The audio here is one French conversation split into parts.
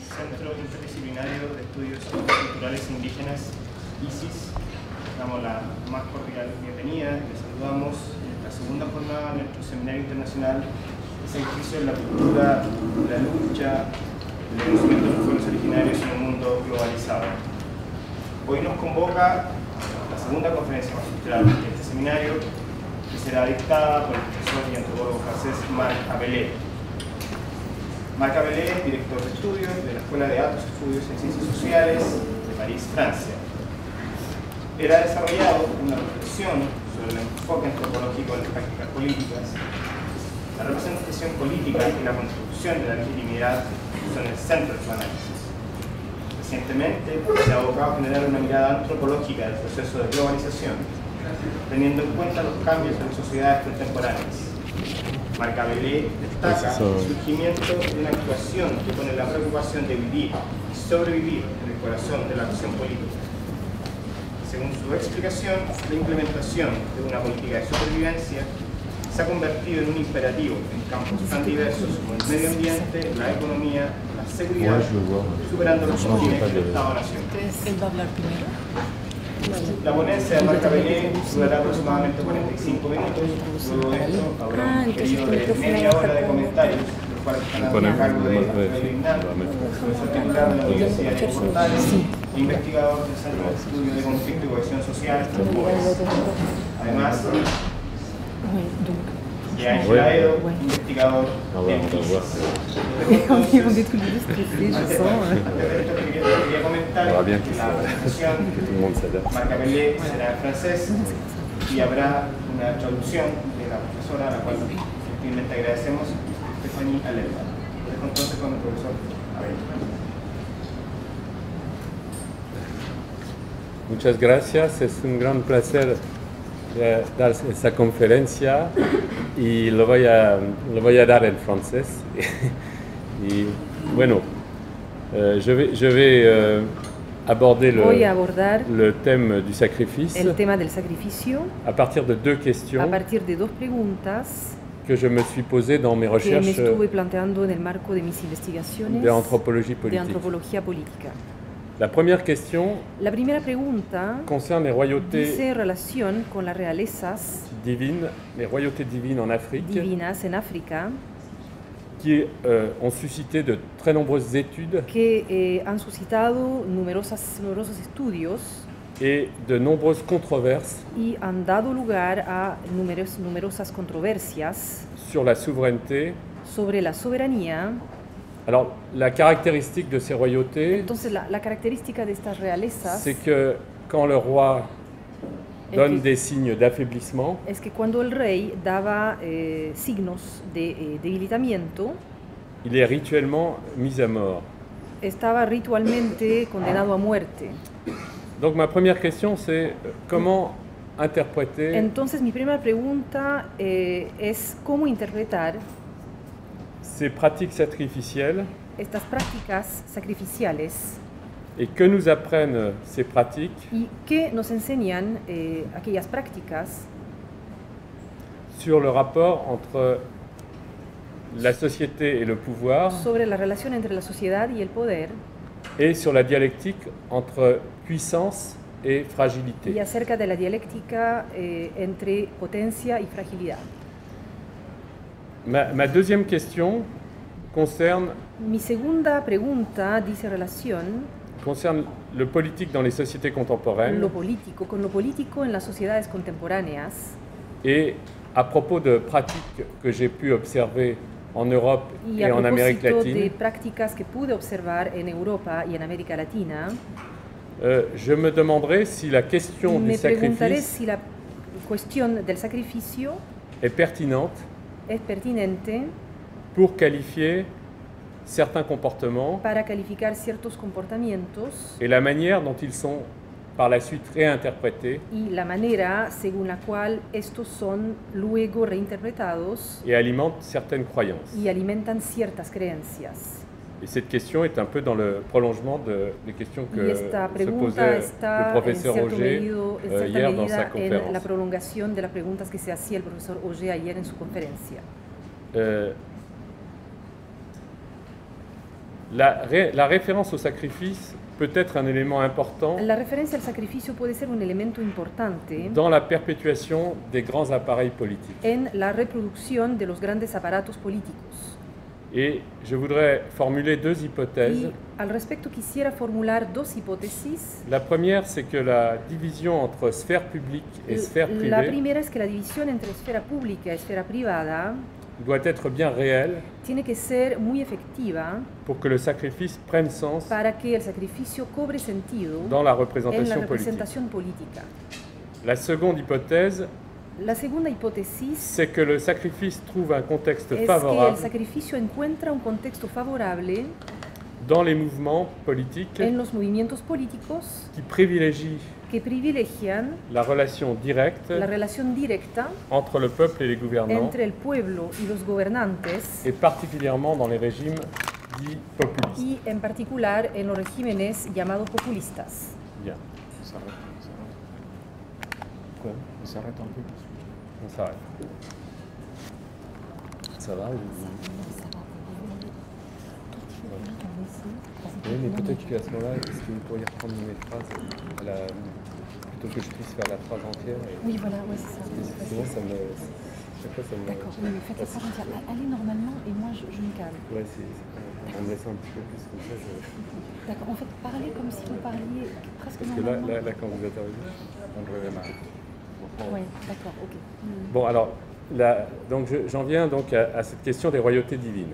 Centro Interdisciplinario de Estudios Culturales Indígenas, ISIS. Damos la más cordial bienvenida y les saludamos en esta segunda jornada de nuestro seminario internacional de sacrificio de la cultura, la lucha, el reconocimiento de los pueblos originarios en un mundo globalizado. Hoy nos convoca la segunda conferencia magistral de este seminario, que será dictada por el profesor y antropólogo francés Marc Appelé. Marc Appelé es director de estudios de la Escuela de Altos Estudios en Ciencias Sociales de París, Francia. Él ha desarrollado una reflexión sobre el enfoque antropológico de las prácticas políticas, la representación política y la construcción de la legitimidad son el centro de su análisis. Recientemente se ha abocado a generar una mirada antropológica del proceso de globalización, teniendo en cuenta los cambios en las sociedades contemporáneas. Marc Appelé destaca el surgimiento de una actuación que pone la preocupación de vivir y sobrevivir en el corazón de la acción política. Según su explicación, la implementación de una política de supervivencia se ha convertido en un imperativo en campos tan diversos como el medio ambiente, la economía, la seguridad, superando los fines del Estado-Nación. ¿Él va a hablar primero? La ponencia de Marc Appelé durará aproximadamente 45 minutos. Luego de esto habrá un periodo de media hora de comentarios, los cuales estarán a cargo de Rafael Ignan, profesor titular de la Universidad de Portales, investigador del Centro de Estudio de Conflicto y Cohesión Social, además de Ángela Edo, investigador del ISIS. Quería comentar que la presentación Marc Appelé será en francés y habrá una traducción de la profesora, a la cual gentilmente agradecemos, Stephanie Alerta. Dejo entonces con el profesor Abel. Muchas gracias, es un gran placer dar esta conferencia y lo voy a dar en francés. Y bueno, je vais aborder le thème du sacrifice el tema del sacrificio à partir de deux questions a partir de dos preguntas que je me suis posées dans mes que me recherches estuve planteando en el marco de mis investigaciones de antropología de politique. antropología política. La première question La primera pregunta concerne les royautés dice relación con las realezas divines, les royautés divines en Afrique, divinas en África qui ont suscité de très nombreuses études que han suscitado numerosos estudios et de nombreuses controverses y han dado lugar a numerosas controversias sur la souveraineté. sobre la soberanía. Alors, la caractéristique de ces royautés, Entonces, la característica de estas realezas c'est que quand le roi es donne que, des signes d'affaiblissement, es que cuando el rey daba signos de debilitamiento, il est rituellement mis à mort. estaba ritualmente condenado a muerte. Donc ma première question, c'est comment interpréter Entonces, mi primera pregunta es cómo interpretar ces pratiques sacrificielles estas prácticas sacrificiales et que nous apprennent ces pratiques y qué nos enseñan aquellas prácticas sur le rapport entre la société et le pouvoir sobre la relación entre la sociedad y el poder et sur la dialectique entre puissance et fragilité. y acerca de la dialéctica entre potencia y fragilidad. Ma deuxième question concerne Mi segunda pregunta dice concerne le politique dans les sociétés contemporaines con lo político en las sociedades contemporáneas et à propos de pratiques que j'ai pu observer en Europe y et a en Amérique propósito de latine. prácticas que pude observar en Europa y en América Latina. Je me demanderai si la question du Me preguntaré sacrifice si la cuestión del sacrificio est pertinente es pertinente pour qualifier certains comportements para calificar ciertos comportamientos et la manière dont ils sont par la suite réinterprétés y la manera según la cual estos son luego reinterpretados et alimentent certaines croyances. y alimentan ciertas creencias. Et cette question est un peu dans le prolongement des questions Y que esta se pregunta posait le está professeur en Auger cierta hier dans sa medida en la conférence. prolongación de las preguntas que se hacía el profesor Auger ayer en su conferencia. La référence au sacrifice peut être un élément important La referencia al sacrificio puede ser un elemento importante dans la perpétuation des grands appareils politiques. en la reproducción de los grandes aparatos políticos. Et je voudrais formuler deux hypothèses. Y al respecto quisiera formular dos hipótesis. La première, c'est que la division entre sphère publique et sphère La privée primera es que la división entre esfera pública y esfera privada doit être bien réelle tiene que ser muy efectiva pour que le sacrifice prenne sens para que el sacrificio cobre sentido dans la en la représentation politique. representación política. La seconde hypothèse, La segunda hipótesis c'est que le sacrifice trouve un contexte es que el favorable sacrificio encuentra un contexto favorable dans les mouvements politiques en los movimientos políticos qui privilégient que privilegian la relation directe la relación directa entre le peuple et les gouvernants, entre el pueblo y los gobernantes, et particulièrement dans les régimes dits populistes. y en particular en los regímenes llamados populistas. Bien, quoi On s'arrête un peu. On s'arrête. Ça va ou... Oui, mais peut-être qu'à ce moment-là, est-ce que vous pourriez reprendre mes phrases plutôt que je puisse faire la phrase entière Oui, voilà, ouais, c'est ça. Sinon, ça me... Chaque fois, ça me... D'accord, oui, mais faites la phrase entière. Allez normalement et moi je me calme. Ouais, en me laissant un petit peu plus comme ça, je... D'accord, en fait, parlez comme si vous parliez presque Parce que normalement. là, quand vous êtes arrivé, on redémarre. Oui, d'accord, ok. Bon, alors, donc j'en viens donc à cette question des royautés divines.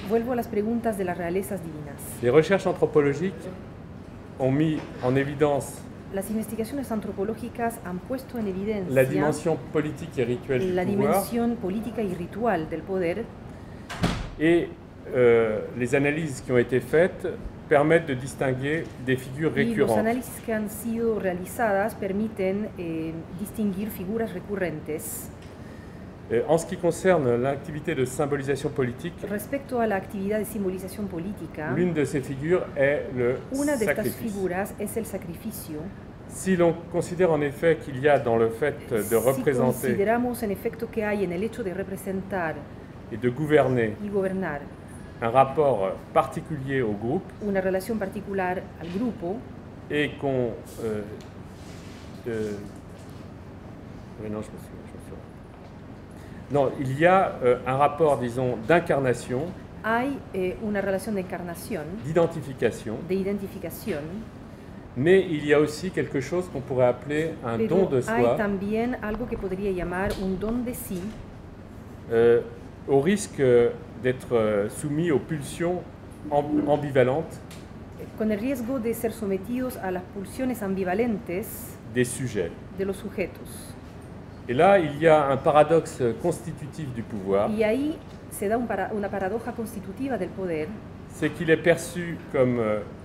Vuelvo a las preguntas de las realezas divinas. Les recherches anthropologiques ont mis en évidence Las investigaciones antropológicas han puesto en evidencia la dimension politique et rituelle la du pouvoir dimensión política y ritual del poder, et les analyses qui ont été faites permettent de distinguer des figures y los récurrentes. análisis que han sido realizadas permiten distinguir figuras recurrentes. En ce qui concerne l'activité de symbolisation politique, Respecto a la actividad de simbolización política, l'une de ces figures est le una de estas sacrifice. figuras es el sacrificio. Si l'on considère en effet qu'il y a dans le fait de Si représenter consideramos en efecto que hay en el hecho de representar et de gouverner y gobernar un rapport particulier au groupe, una relación particular al grupo, et qu'on... oui, non, je me suis... Non, il y a un rapport, disons, d'incarnation, hay una relación de encarnación, d'identification, de identificación, mais il y a aussi quelque chose qu'on pourrait appeler un don pero de hay soi, también algo que podría llamar un don de sí, au risque d'être soumis aux pulsions ambivalentes con el riesgo de ser sometidos a las pulsiones ambivalentes des sujets. de los sujetos. Et là, il y a un paradoxe constitutif du pouvoir, Y ahí se da una paradoja constitutiva del poder c'est qu'il est perçu comme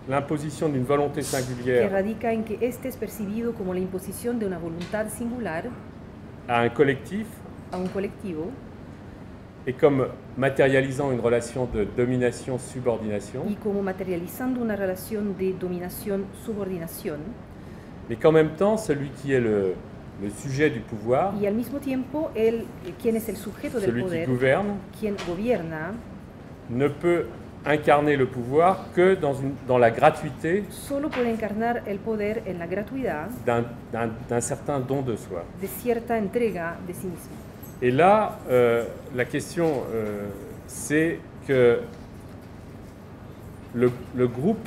l'imposition d'une volonté que singulière radica en que este es percibido como la imposición de una voluntad singular à un collectif a un colectivo et comme matérialisant une relation de domination-subordination, y como materializando una relación de dominación-subordinación, mais qu'en même temps, celui qui est le sujet du pouvoir, y al mismo tiempo quien es el sujeto del celui qui poder, gouverne, quien gobierna, ne peut incarner le pouvoir que dans la gratuité solo puede encarnar el poder en la gratuidad d'un certain don de soi. de cierta entrega de sí mismo. Et là, la question, c'est que le groupe,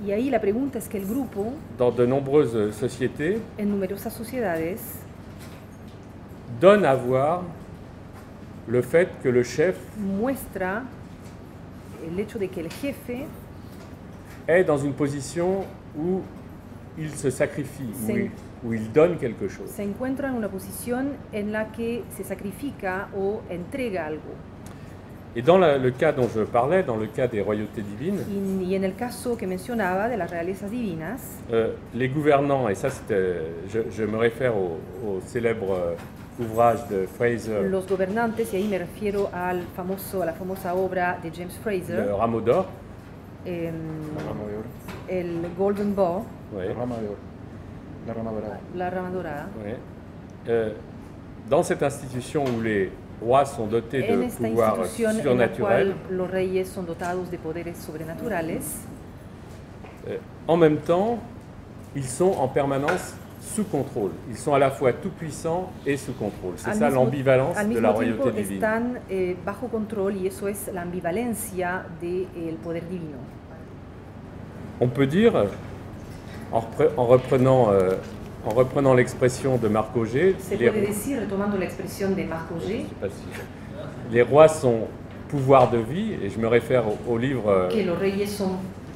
Y ahí la pregunta es que el grupo, dans de nombreuses sociétés, en numerosas sociedades, donne à voir le fait que le chef muestra el hecho de que el jefe est dans une position où il se sacrifie, Sí. où il donne quelque chose. se encuentra en una posición en la que se sacrifica o entrega algo. Et dans le cas dont je parlais, dans le cas des royautés divines, Y en el caso que mencionaba de las realezas divinas, les gouvernants, et ça je me réfère au célèbre ouvrage de Fraser, los gobernantes, y ahí me refiero a la famosa obra de James Fraser, le rameau d'or, em, La rama de oro. el Golden Bow, ouais, La rama de oro. La rama dorada. la rama dorada. ouais. Dans cette institution où les rois sont dotés En de esta pouvoirs institución en la surnaturels, cual los reyes son dotados de poderes sobrenaturales, en même temps, ils sont en permanence sous contrôle. Ils sont à la fois tout-puissants et sous contrôle. C'est ça l'ambivalence al de la mismo tiempo royauté divine. están bajo control, y eso es la ambivalencia del poder divino. On peut dire, en reprenant l'expression de Marc Augé, Se puede decir, retomando la expresión de Marc Augé, les rois sont pouvoir de vie, et je me réfère au livre, que los reyes son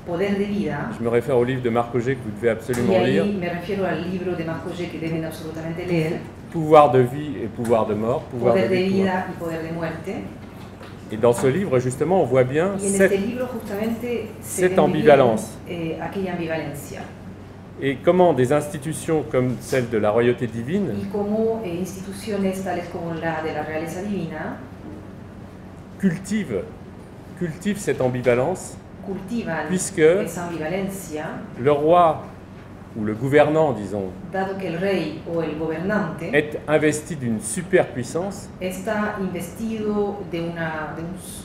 poder de vida. je me réfère au livre de Marc Augé que vous devez Y absolument lire. ahí me refiero al libro de Marc Augé que deben absolutamente leer, Pouvoir de vie et pouvoir de mort, pouvoir Poder de vie, pouvoir. vida y poder de muerte. Et dans ce livre, justement, on voit bien Y en este libro justamente se cette ve muy bien, ambivalence. Aquella ambivalencia. et comment des institutions comme celle de la royauté divine Y cómo instituciones tales como la de la realeza divina cultivent cette ambivalence, cultivan puisque esa ambivalencia, le roi ou le gouvernant, disons, dado que el rey o el gobernante est investi d'une superpuissance, está investido de un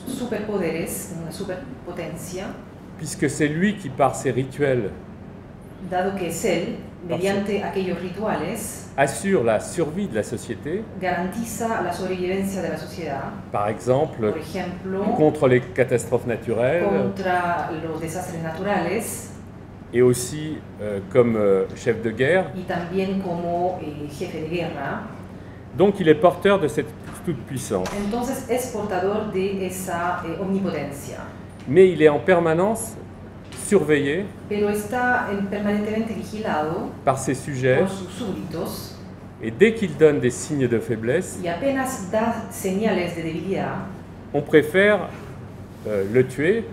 superpoderes, una superpotencia, puisque c'est lui qui, par ses rituels, dado que es él, mediante aquellos rituales, assure la survie de la société, garantiza la sobrevivencia de la sociedad, par exemple, por ejemplo, contre les catastrophes naturelles, contra los desastres naturales, et aussi comme chef de guerre. y también como jefe de guerra. Donc il est porteur de cette toute-puissance. Entonces es portador de esa omnipotencia, Mais il est en permanence surveillé pero está permanentemente vigilado par ses sujets, por sus súbditos, et dès qu'il donne des signes de faiblesse, y apenas da señales de debilidad, on préfère le tuer,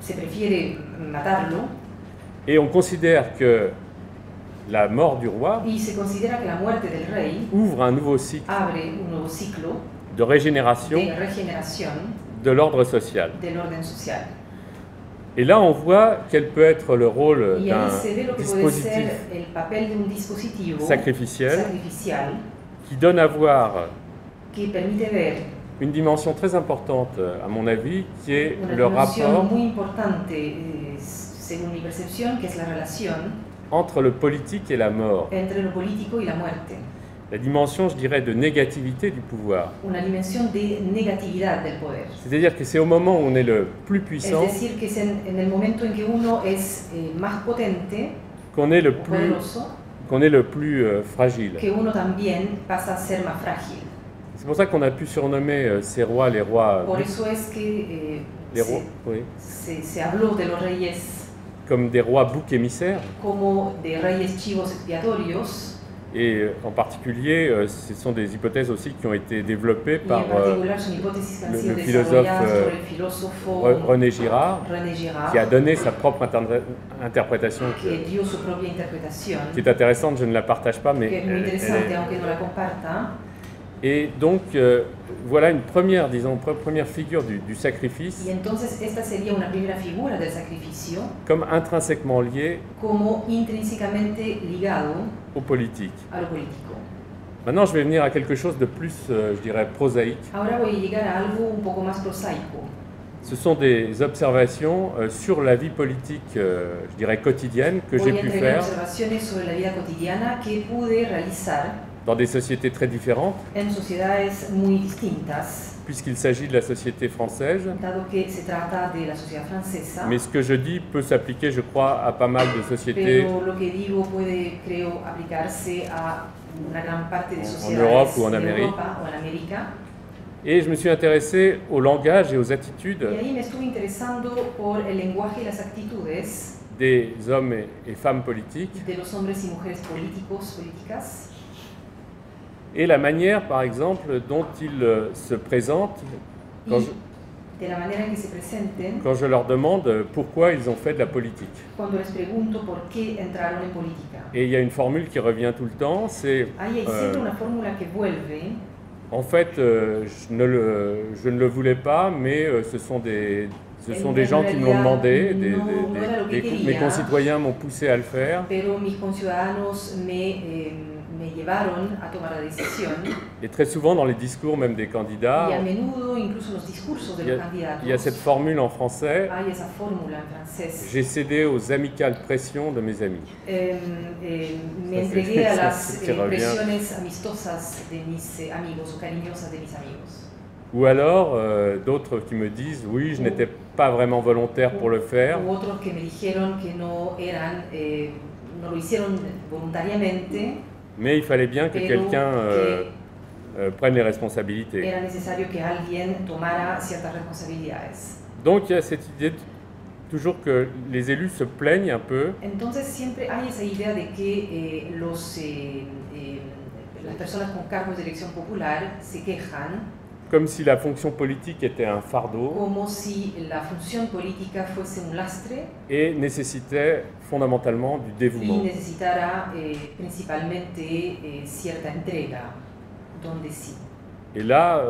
se prefiere matarlo, et on considère que la mort du roi y se considera que la muerte del rey ouvre un nouveau cycle abre un nuevo ciclo de régénération de regeneración de l'ordre social. del orden social. Et là, on voit quel peut être le rôle Y d'un ahí se ve lo que puede dispositif ser el papel de un dispositivo sacrificiel sacrificial qui donne à voir que permite ver une dimension très importante, à mon avis, qui est una le dimensión rapport muy importante, según mi percepción, que es la relación entre le politique et la mort. entre lo político y la muerte. La dimension, je dirais, de négativité du pouvoir. Una dimensión de negatividad del poder. C'est-à-dire que c'est au moment où on est le plus Es puissant decir, que es en el momento en que uno es más potente qu'on est le o poderoso, plus fragile. que uno también pasa a ser más frágil. C'est pour ça qu'on a pu surnommer ces rois les rois, Por eso es que les rois oui, se habló de los reyes comme des rois boucs émissaires. como de reyes chivos expiatorios, Et en particulier, ce sont des hypothèses aussi qui ont été développées y par en particular son hipótesis que han sido le philosophe desarrolladas por el filósofo René Girard, René Girard, qui a donné sa propre interprétation, que dio su propia interpretación, qui est intéressante, je ne la partage pas, mais que es muy interesante, aunque no la comparta. Et donc, voilà une première, disons, première figure du sacrifice, Y entonces esta sería una primera figura del sacrificio, comme intrinsèquement liée como intrínsecamente ligado au politique. a lo político. Maintenant, je vais venir à quelque chose de plus, je dirais, prosaïque. Ahora voy a llegar a algo un poco más prosaico. Ce sont des observations sur la vie politique, je dirais, quotidienne que j'ai Voy a pu entregar faire observaciones sobre la vida cotidiana que pude realizar dans des sociétés très différentes, en sociedades muy distintas, puisqu'il s'agit de la société française. dado que se trata de la sociedad francesa, Mais ce que je dis peut s'appliquer, je crois, à pas mal de sociétés pero lo que digo puede, creo, aplicarse a una gran parte de En sociedades Europe ou en de Amérique. Europa o en América. Et je me suis intéressé au langage et aux attitudes Y ahí me estuve interesando por el lenguaje y las actitudes des hommes et femmes politiques de los hombres y mujeres políticos, políticas, et la manière, par exemple, dont ils se présentent quand y de la manera en que se presenten je leur demande pourquoi ils ont fait de la politique. cuando les pregunto por qué entraron en política. Et il y a une formule qui revient tout le temps, c'est Ahí hay siempre una fórmula que vuelve. en fait, je ne le voulais pas, mais ce sont des gens qui me l'ont demandé, mes concitoyens m'ont poussé à le faire. Pero mis conciudadanos me me llevaron a tomar la decisión. Et très souvent dans les discours même des candidats, Y a menudo, incluso en los discursos de il y los a, candidatos, il y a cette formule en français, hay esa fórmula en francés. j'ai cédé aux amicales pressions de mes amis. Me Ça, entregué a ça, las c'est revient. presiones amistosas de mis amigos o cariñosas de mis amigos. Ou alors d'autres qui me disent oui, je n'étais pas vraiment volontaire pour le faire, U otros que me dijeron que no eran, no lo hicieron voluntariamente, mais il fallait bien que pero quelqu'un que prenne les responsabilités. era necesario que alguien tomara ciertas responsabilidades. Donc il y a cette idée toujours que les élus se plaignent un peu Entonces siempre hay esa idea de que las personas con cargos de elección popular se quejan comme si la fonction politique était un fardeau como si la función política fuese un lastre et nécessitait fondamentalement du y dévouement. necesitara principalmente cierta entrega, donde sí. Et là,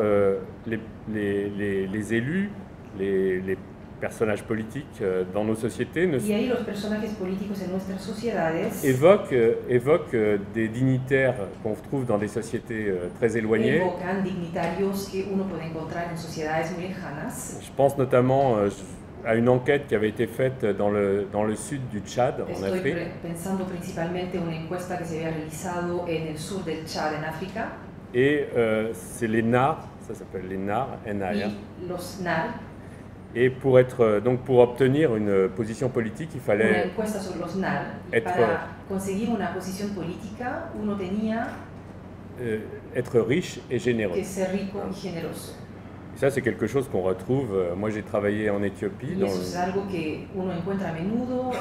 les élus, les personnages politiques dans nos sociétés Y ahí los personajes políticos en nuestras sociedades évoquent des dignitaires qu'on retrouve dans des sociétés très éloignées. evocan dignitarios que uno puede encontrar en sociedades muy lejanas. Je pense notamment à une enquête qui avait été faite dans le sud du Tchad, en Estoy Afrique, pensando principalmente en una encuesta que se había realizado en el sur del Chad, en África, et c'est les NAR, ça s'appelle les NAR, NAR. y los NAR. Et pour obtenir une position politique, il Una fallait encuesta sobre los NAR. Y être- para conseguir una posición política, uno tenía être riche et généreux. que ser rico y generoso. Et ça, c'est quelque chose qu'on retrouve. Moi, j'ai travaillé en Éthiopie. Y eso es algo que uno encuentra a menudo.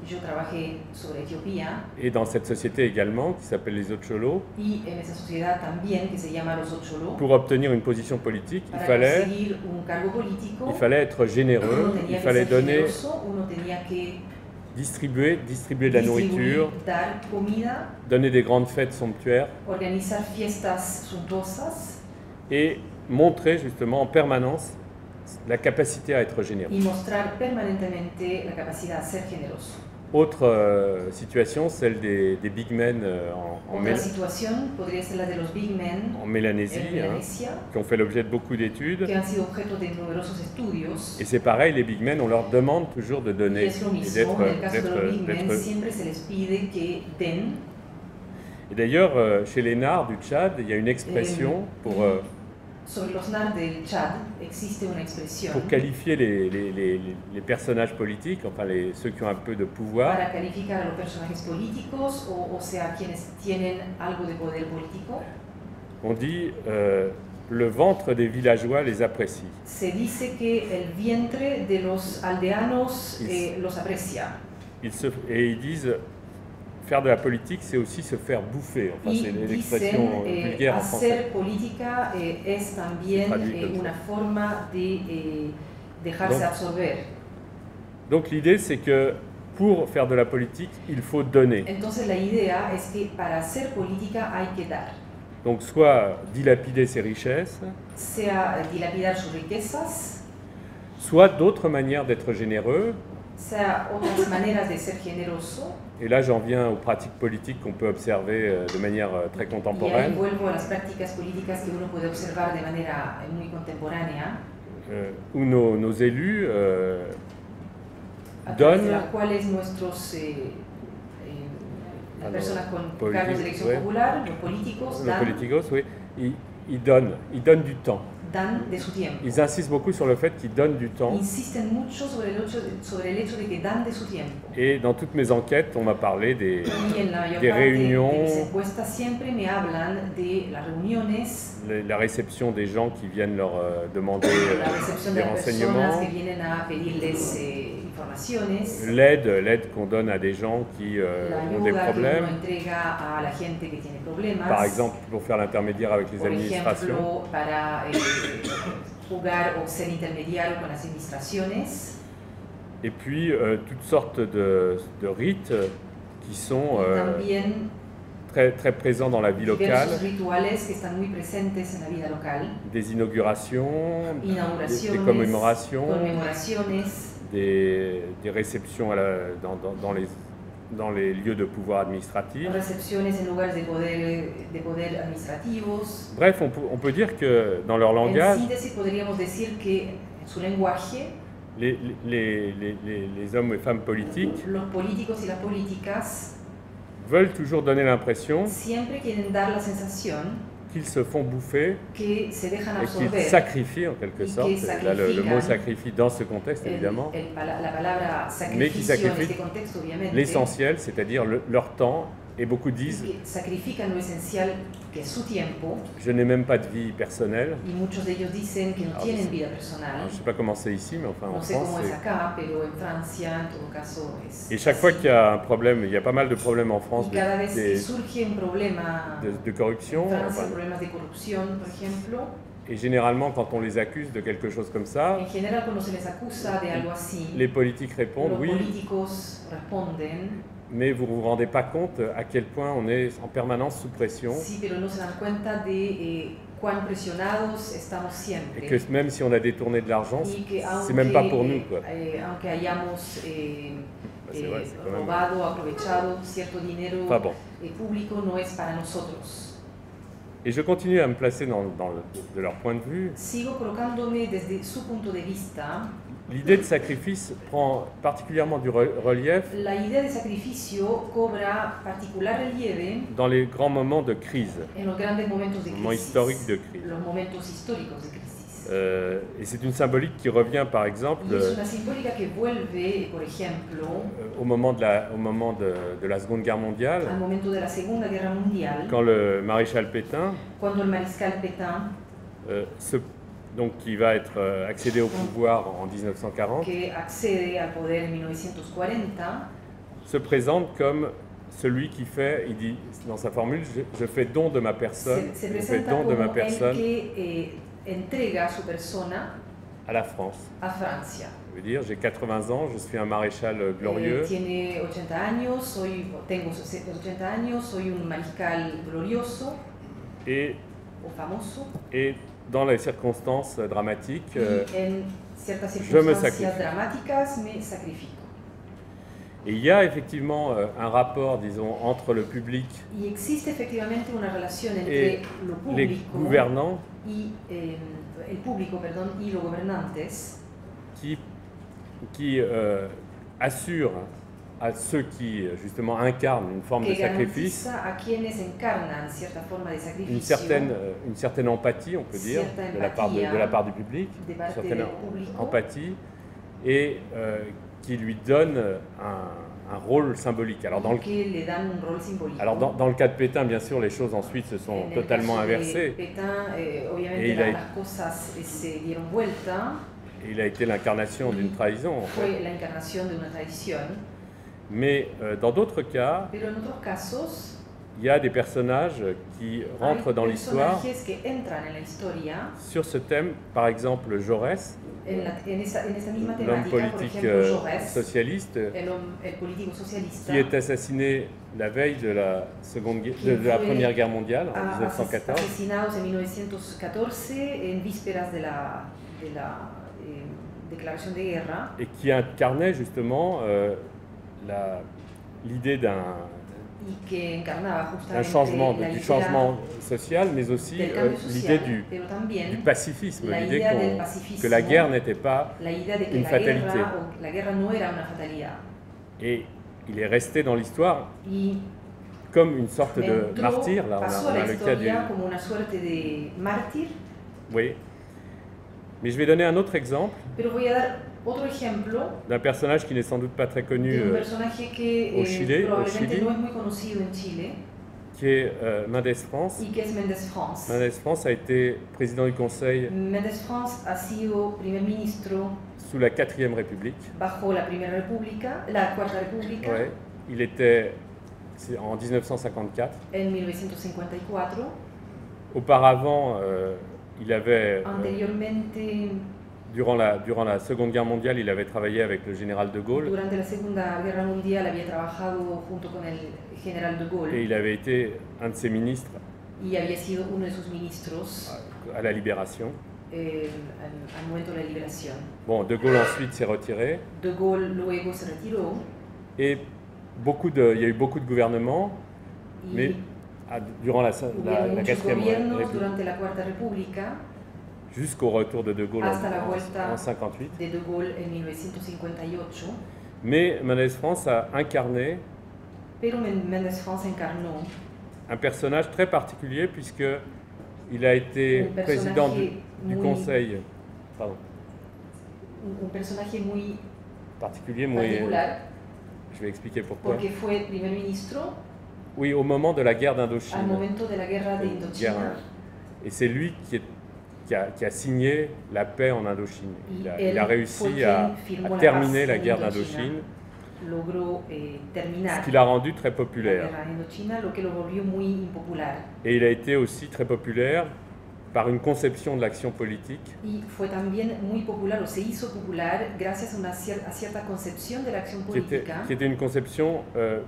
Yo trabajé sobre Etiopía Et dans cette société également, qui s'appelle les Ocholo, y en esa sociedad también que se llama los Ocholo. pour obtenir une position politique, Para conseguir un cargo político, il fallait être généreux, uno il tenía que fallait ser donner, generoso, uno tenía que distribuer de la nourriture, dar comida, donner des grandes fêtes somptuaires organizar fiestas suntuosas et montrer justement en permanence la capacité à être généreux. y mostrar permanentemente la capacidad de ser generoso. Autre situation, celle des big men Otra situación podría ser la de los big men en Mélanésie, en Melanesia, qui ont fait l'objet de beaucoup d'études. que han sido objeto de numerosos estudios. Et c'est pareil, les big men, on leur demande toujours de Y donner es lo et mismo, en el caso de los big men siempre se les pide que den. Et d'ailleurs, chez les Nars du Tchad, il y a une expression Sobre los NAR del Chad existe una expresión pour qualifier les personnages politiques, enfin ceux qui ont un peu de pouvoir. para calificar a los personajes políticos, o sea, quienes tienen algo de poder político. On dit le ventre des villageois les apprécie. Se dice que el vientre de los aldeanos los aprecia. Et ils disent faire de la politique, c'est aussi se faire bouffer. Enfin, Y c'est l'expression dicen, vulgaire en français. hacer política es también una forma de dejarse absorber. Donc l'idée, c'est que pour faire de la politique, il faut donner. Entonces la idea es que para hacer política hay que dar. Donc soit dilapider ses richesses, Sea dilapidar sus riquezas, soit d'autres manières d'être généreux. sea otras maneras de ser generoso. Et là, j'en viens aux pratiques politiques qu'on peut observer de manière très Y ahí contemporaine, vuelvo a las prácticas políticas que uno puede observar de manera muy contemporánea, où nos élus a través de donnent, las cuales nuestros las personas con políticos, cargos de elección ouais. popular, los políticos, nos dan politicos, oui, ils donnent du temps. dan de su tiempo. Ils insistent beaucoup sur le fait qu'ils donnent du temps. Insisten mucho sobre el hecho de que dan de su tiempo. Et dans toutes mes enquêtes, on m'a parlé Y en la mayor des parte de réunions, mis encuestas siempre me hablan de las reuniones, la réception des gens qui viennent leur demander la recepción des de las personas renseignements, que vienen a pedirles informaciones, l'aide qu'on donne à des gens qui la ont des ayuda que problèmes, uno entrega a la gente que tiene problemas, par exemple pour faire l'intermédiaire avec les por administrations. ejemplo, para jugar o ser intermediario con las administraciones, Et puis toutes sortes de rites qui sont y también très, très présents dans la vie locale, diversos rituales que están muy presentes en la vida local, des inaugurations, des inauguraciones, commémorations, conmemoraciones, des réceptions dans les dans les lieux de pouvoir administratif. recepciones en lugares de poder administrativos. Bref, on peut dire que dans leur En langage, síntesis, podríamos decir que en su lenguaje, les hommes et femmes politiques los políticos y las políticas veulent toujours donner l'impression siempre quieren dar la sensación qu'ils se font bouffer que se dejan et qu'ils absorber. sacrifient en quelque Y sorte. que Là, le mot sacrifican sacrifie dans ce contexte, évidemment. La palabra Mais qui sacrificio en sacrifique este contexto, obviamente, l'essentiel, c'est-à-dire leur temps. Et beaucoup disent, que sacrifican lo esencial, que es su tiempo, je n'ai même pas de vie personnelle. y muchos de ellos dicen que no Alors, tienen vida Alors, personal. je ne sais pas comment c'est ici, mais enfin en No sé France. cómo es acá, pero en Francia, en todo caso, es Et chaque así. fois qu'il y a un problème, il y a pas mal de problèmes en France Y cada vez que de, surge un problema de corruption. en Francia, Enfin, problemas de corrupción, por ejemplo, et généralement, quand on les accuse de quelque chose comme ça, en general cuando se les acusa de algo así, les politiques répondent los oui, políticos responden, mais vous ne vous rendez pas compte à quel point on est en permanence sous pression. sí, pero no se dan cuenta de cuán presionados estamos siempre. Et que même si on a détourné de l'argent, Y que c'est même pas pour nous, quoi. aunque hayamos C'est vrai, c'est quand même- robado, aprovechado cierto dinero Enfin bon. público, no es para nosotros. Et je continue à me placer de leur point de vue. Sigo colocándome desde su punto de vista. L'idée de sacrifice prend particulièrement du relief La idea de sacrificio cobra particular relieve dans les grands moments de crise, en los grandes momentos de moments crisis, historiques de crise. los momentos históricos de crisis. Et c'est une symbolique qui revient par exemple Y es una simbólica que vuelve, por ejemplo, au moment de la Seconde Guerre mondiale, al momento de la Segunda Guerra Mundial, quand le maréchal Pétain, cuando el mariscal Pétain, donc qui va être accédé au pouvoir en 1940, que accede al poder en 1940, se présente comme celui qui fait, il dit dans sa formule, je fais don de ma personne, se je fais presenta don de ma como el personne que entrega su persona à la France. a Francia. Je veux dire, j'ai 80 ans, je suis un maréchal glorieux. Tiene 80 años, tengo 80 años, soy un mariscal glorioso Et, o famoso. et dans les circonstances dramatiques, Y en ciertas je me circunstancias sacrifie. dramáticas me sacrifico. et il y a effectivement un rapport, disons, entre le public Y existe efectivamente una relación et entre lo les público gouvernants y el público, perdón, y los gobernantes qui assurent à ceux qui justement incarnent une forme de que sacrifice garantiza a quienes encarnan cierta forma de une sacrificio, certaine empathie, on peut dire, Cierta de la part du public, de une parte certaine del público. empathie, et qui lui donne un rôle symbolique. Alors que le dan un rol simbólico. dans le cas de Pétain, bien sûr, les choses ensuite se sont En el totalement caso de inversées. Pétain, obviamente Et il a- las cosas se dieron vuelta, Et il a été l'incarnation d'une trahison, en fait. fue la encarnación de una traición, Mais dans d'autres cas, pero en otros casos il y a des personnages qui rentrent hay dans l'histoire personajes que entran en la historia sur ce thème. Par exemple, Jaurès, en esa misma l'homme temática, por politique ejemplo, Jaurès, socialiste, el político socialista, qui est assassiné la veille de la Première Guerre mondiale, en 1914, asesinados en 1914 en vísperas de la declaración de guerra, et qui incarnait justement l'idée y que encarnaba d'un justamente changement, la du idea changement social, mais aussi del cambio l'idée social, pero du también pacifisme, la l'idée idea del pacifismo, que la guerre n'était pas la idea de que une fatalité. la guerra no era una fatalidad. Et il est resté dans l'histoire Y comme une sorte de entró, martyr. Là, pasó on a a la le cas du... historia como una suerte de mártir, Oui. Mais je vais donner un autre exemple pero voy a dar otro ejemplo d'un personnage qui n'est sans doute pas très connu, de un personaje que au Chile, probablemente Chile. no es muy conocido en Chile qui est Mendes France. y que es Méndez France. Mendes France a été président du Conseil Méndez France ha sido primer ministro sous la 4e République. bajo la Primera República, la Cuarta República, Ouais. Il était c'est en 1954. en 1954. Auparavant, il avait, Anteriormente, durant la Seconde Guerre mondiale, il avait travaillé avec le général de Gaulle durante la Segunda Guerra Mundial había trabajado junto con el general de et Gaulle il avait été un de ses ministres y había sido uno de sus ministros à la Libération. al momento de la liberación. Bon, de Gaulle ensuite s'est retiré De Gaulle luego se retiró et il y a eu beaucoup de gouvernements, y mais durant la hubieron muchos quatrième gobiernos République, durante la Cuarta República, jusqu'au retour de De Gaulle hasta la en vuelta 1958. de De Gaulle en 1958. Mais Mendes France a incarné Pero Méndez France encarnó un personnage très particulier puisqu'il a été Un président personaje du muy- Conseil, pardon, un personaje muy particulier, particular, je vais expliquer pourquoi. porque fue primer ministro Oui, au moment de la guerre al d'Indochine. momento de la guerra de Guerre- Indochina. Et c'est lui qui a signé la paix en Indochine. Il a él fue réussi quien à firmó la terminer paz la en guerre Indochina. d'Indochine, Logró terminar ce qui l'a rendu très la populaire. guerra en Indochina, lo que lo volvió muy impopular. Et il a été aussi très populaire par une conception de l'action politique Y fue también muy popular, o se hizo popular, gracias a a cierta concepción de la acción política, qui était une conception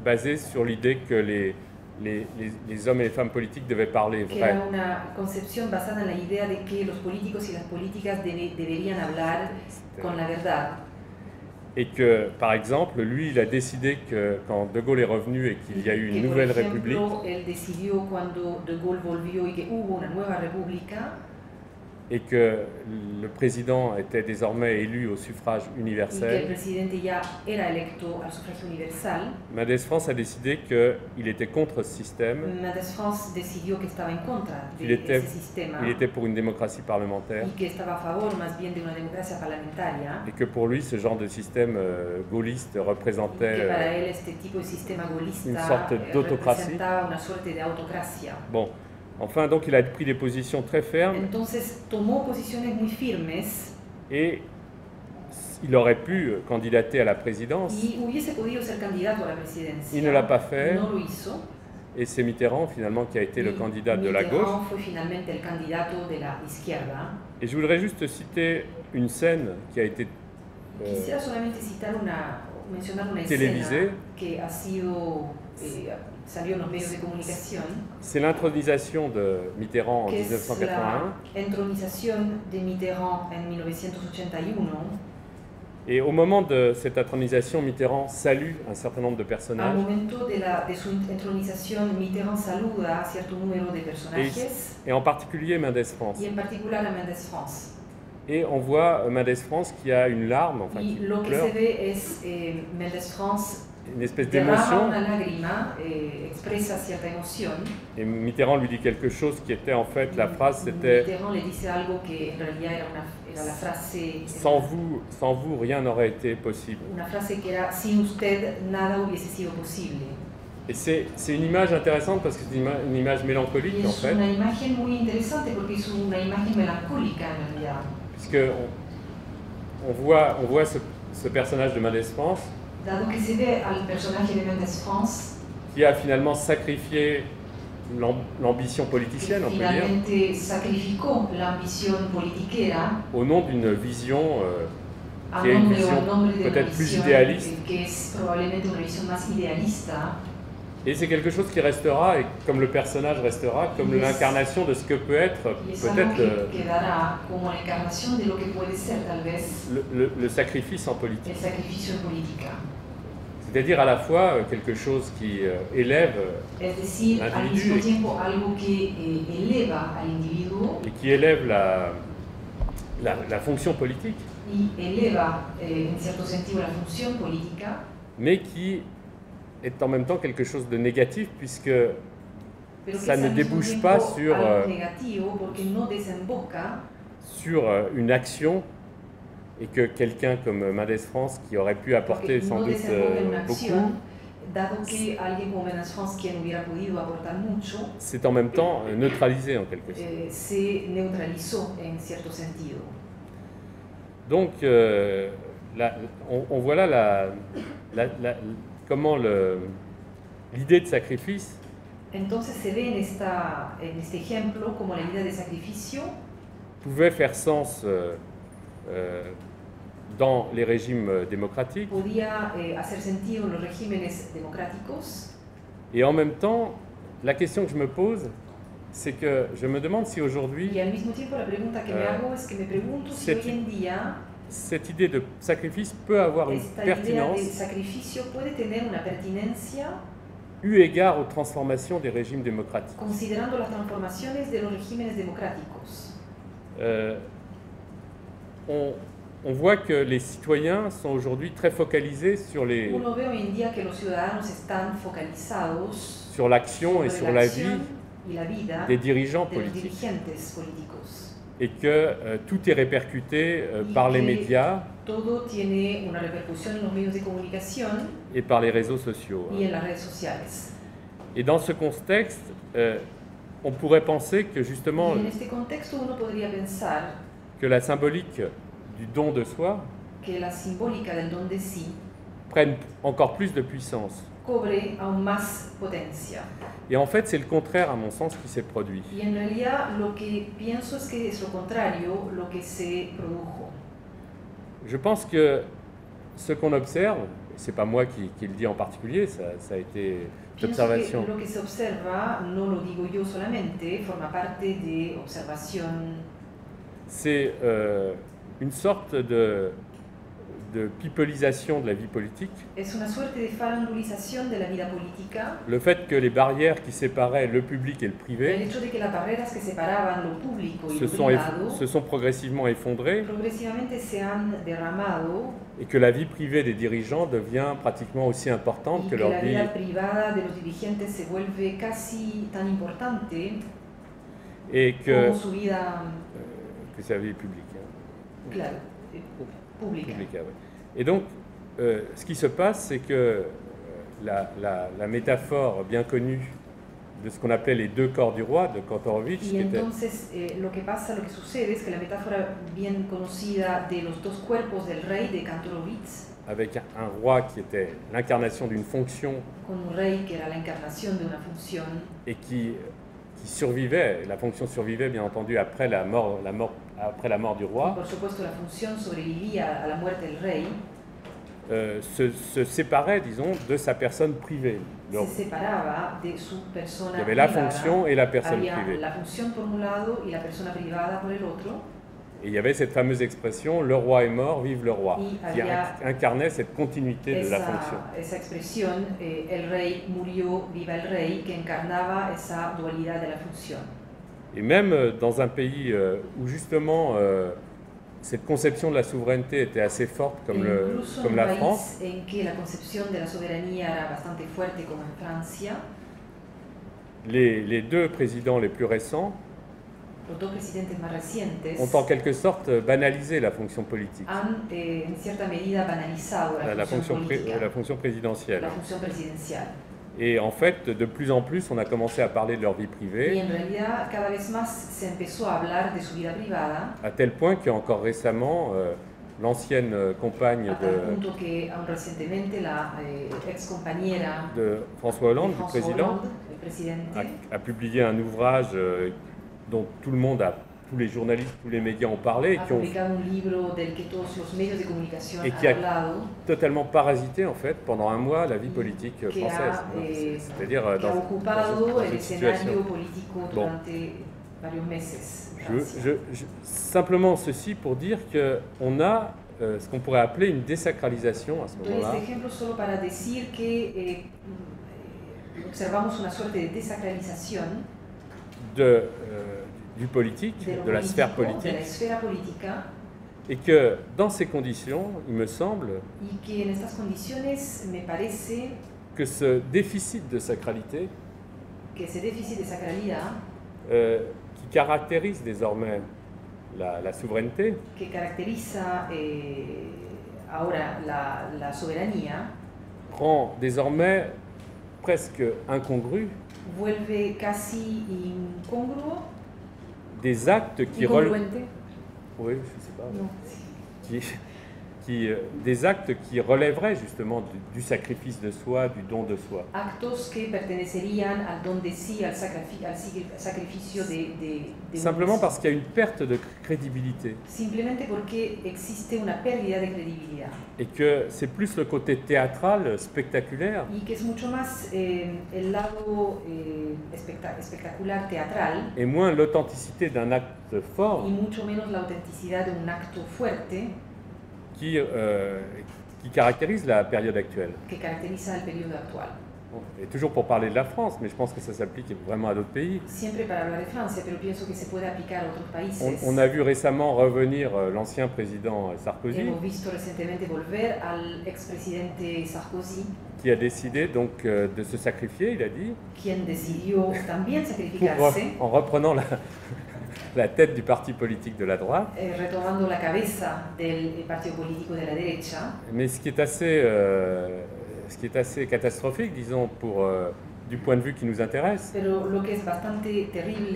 basée sur l'idée que les hommes et les femmes politiques devaient parler que vrai. era una concepción basada en la idea de que los políticos y las políticas deberían hablar con la verdad. Et que, par exemple, lui, il a décidé que quand De Gaulle est revenu et qu'il y a eu Que, une por nouvelle ejemplo, république, él decidió cuando De Gaulle volvió y que hubo una nueva república, et que le président était désormais élu au suffrage y que el universel, presidente ya era electo al sufragio universal, Mendes France a décidé qu'il était contre ce système, Méndez France decidió que estaba en contra Il de était- ese sistema il était pour une démocratie parlementaire, y que estaba a favor más bien de una democracia parlamentaria, et que pour lui, ce genre de système gaulliste y représentait... que para él este tipo de sistema golista une sorte d'autocratie. representaba una suerte de autocracia. Bon, enfin, donc il a pris des positions très fermes, Entonces tomó posiciones muy firmes et il aurait pu candidater à la présidence, y hubiese podido ser candidato a la presidencia. Il ne l'a pas fait. No lo hizo. et c'est Mitterrand finalement qui a été le Y candidat de la Mitterrand gauche. fue finalmente el candidato de la izquierda. Et je voudrais juste citer une scène qui a été Quisiera solamente mencionar una télévisée. escena que ha sido, salió en los medios de comunicación, c'est l'intronisation de Mitterrand en que es 1981. la entronización de Mitterrand en 1981. Et au moment de cette intronisation, Mitterrand salue un certain nombre de Al personnages. momento de su entronización, Mitterrand saluda a cierto número de personajes Et en particulier Mendes France. y en particular a Méndez France. Et on voit Mendes France qui a une larme, enfin Y qui lo que pleure, se ve es Méndez France une espèce derrama d'émotion. una lágrima, expresa cierta emoción. Et Mitterrand lui dit quelque chose qui était en fait, la phrase c'était Mitterrand le dice algo que en realidad era la frase, sans vous, rien n'aurait été possible. una frase que era sin usted nada hubiese sido posible. Et c'est une image intéressante parce que c'est une image mélancolique Y en es fait, una imagen muy interesante porque es una imagen melancólica en realidad. puisque on voit ce personnage de Mendes France Dado que se ve al personaje de Méndez France, qui a finalement sacrifié l'ambition que politicienne, on peut dire, finalmente sacrificó la ambición politiquera au nom d'une vision a qui est une nombre vision o al nombre de una peut-être plus visión idéaliste. que es probablemente una visión más idealista. Et c'est quelque chose qui restera, et comme le personnage restera, comme Yes. l'incarnation de ce que peut être Y es algo peut-être que quedará como la encarnación de lo que puede ser tal vez le sacrifice en politique. el sacrificio en política. C'est-à-dire à la fois quelque chose qui élève Es decir, al L'individu. mismo tiempo algo que eleva al individuo et qui élève la fonction politique, y eleva en cierto sentido la función política, mais qui est en même temps quelque chose de négatif puisque pero que ça es ne al mismo débouche tiempo pas sur, algo negativo porque no desemboca sur une action et que quelqu'un comme Mendes France qui aurait pu apporter porque sans no doute desemboca en una beaucoup, acción, dado que alguien como Méndez France, quien hubiera podido aportar mucho, c'est en même temps neutralisé en quelque sorte. se neutralizó en cierto sentido. Donc, on voit là comment l'idée de sacrifice Entonces se ve en este ejemplo como la idea de sacrificio pouvait faire sens dans les régimes démocratiques, podía hacer sentido en los regímenes democráticos. et en même temps, la question que je me pose, c'est que je me demande si aujourd'hui, Y al mismo tiempo la pregunta que me hago es que me pregunto si cette- hoy en día cette idée de sacrifice peut avoir une Esta idea pertinence del sacrificio puede tener una pertinencia eu égard aux transformations des régimes démocratiques. considerando las transformaciones de los regímenes democráticos. On voit que les citoyens sont aujourd'hui très focalisés sur Uno ve hoy en día que los ciudadanos están focalizados sur l'action et sobre sur la la acción vie y la vida des dirigeants de los politiques dirigentes políticos. et que tout est répercuté par les médias Todo tiene una repercusión en los medios de comunicación et par les réseaux sociaux. y en las redes sociales. Et dans ce contexte, on pourrait penser que justement Y en este contexto uno podría pensar que la symbolique du don de soi que la simbólica del don de sí prenne encore plus de puissance. cobre aún más potencia. Et en fait, c'est le contraire, à mon sens, qui s'est produit. Y en realidad lo que pienso es que es lo contrario lo que se produjo. Je pense que ce qu'on observe, c'est pas moi qui le dis en particulier, ça a été Pienso d'observation. que lo que se observa, no lo digo yo solamente, forma parte de observación. C'est une sorte de pipelisation de la vie politique. Es una suerte de farandulización de la vida política. Le fait que les barrières qui séparaient le public et le El privé hecho de que las barreras que separaban lo público y se lo sont, privado se sont progressivement effondrées progresivamente se han derramado et que la vie privée des dirigeants devient pratiquement aussi importante y que que leur la vie. vida privada de los dirigentes se vuelve casi tan importante Et como su vida, que sa vie publique. Hein. claro, pública. Publique, ouais. Et donc, ce qui se passe, c'est que la métaphore bien connue de ce qu'on appelait les deux corps du roi, de Kantorowicz, Y qui était entonces lo que pasa, lo que sucede es que la metáfora bien conocida de los dos cuerpos del rey de Kantorowicz, avec un roi qui était l'incarnation d'une fonction con un rey que era la encarnación de una función et qui survivait, la fonction survivait bien entendu après la mort du y roi, por supuesto la función sobrevivía a la muerte del rey, se séparait, disons, de sa personne privée. Donc, se separaba de su persona il y avait la privada. fonction et la personne Había privée. la función por un lado y la persona privada por el otro, Et il y avait cette fameuse expression « le roi est mort, vive le roi Y » qui había incarnait cette continuité de la fonction. esa expresión, el rey murió, viva el rey, que encarnaba esa dualidad de la función. Et même dans un pays où justement cette conception de la souveraineté était assez forte comme Incluso en un la país France, en que la concepción de la soberanía era bastante fuerte como en Francia, les deux présidents les plus récents los dos presidentes más recientes ont en quelque sorte banalisé la fonction politique, han en cierta medida banalizado la función política, la fonction présidentielle. la función presidencial. Et en fait, de plus en plus, on a commencé à parler de leur vie Y privée, en realidad cada vez más se empezó a hablar de su vida privada, à tel point qu'encore récemment, l'ancienne compagne a tal punto que aún recientemente la ex compañera de François Hollande, de du François président, Hollande, el presidente, a publié un ouvrage dont tout le monde tous les journalistes, tous les médias ont parlé, et ha qui ont publicado un libro del que todos los medios de comunicación Et han qui a- hablado, totalement parasité en fait pendant un mois la vie politique que française. ha, C'est-à-dire que ha ocupado dans el une escenario situation. político Bon. durante varios meses. en Francia. Simplement ceci pour dire qu'on a ce qu'on pourrait appeler une désacralisation à ce Doy moment-là este ejemplo solo para decir que observamos una suerte de desacralización du politique, de, lo de la sphère político, de politique, la esfera política, et que dans ces conditions, il me semble y que en estas condiciones me parece que ce déficit de sacralité que ese déficit de sacralidad qui caractérise désormais la souveraineté, que caracteriza ahora la soberanía rend désormais presque incongru vuelve casi incongruo, des actes qui relèvent. incongruente, Oui, je sais pas. no, Des actes qui relèveraient justement du sacrifice de soi, du don de soi. actos que pertenecerían al don de sí, al sacrificio de Simplement uno mismo. parce qu'il y a une perte de crédibilité Simplemente porque existe una pérdida de credibilidad et que c'est plus le côté théâtral, spectaculaire, y que es mucho más el lado espectacular, teatral, et moins l'authenticité d'un acte fort y mucho menos la autenticidad de un acto fuerte qui caractérise la période actuelle. que caracteriza el periodo actual. Bon, et toujours pour parler de la France, mais je pense que ça s'applique vraiment à d'autres pays. Siempre para hablar de Francia, pero pienso que se puede aplicar a otros países. On a vu récemment revenir l'ancien président Sarkozy, Hemos visto recientemente volver al expresidente Sarkozy, qui a décidé donc de se sacrifier, il a dit, quien decidió también pour sacrificarse, en reprenant la tête du parti politique de la droite. retomando la cabeza del partido político de la derecha. Mais ce qui est assez catastrophique, disons, du point de vue qui nous intéresse, Pero lo que es bastante terrible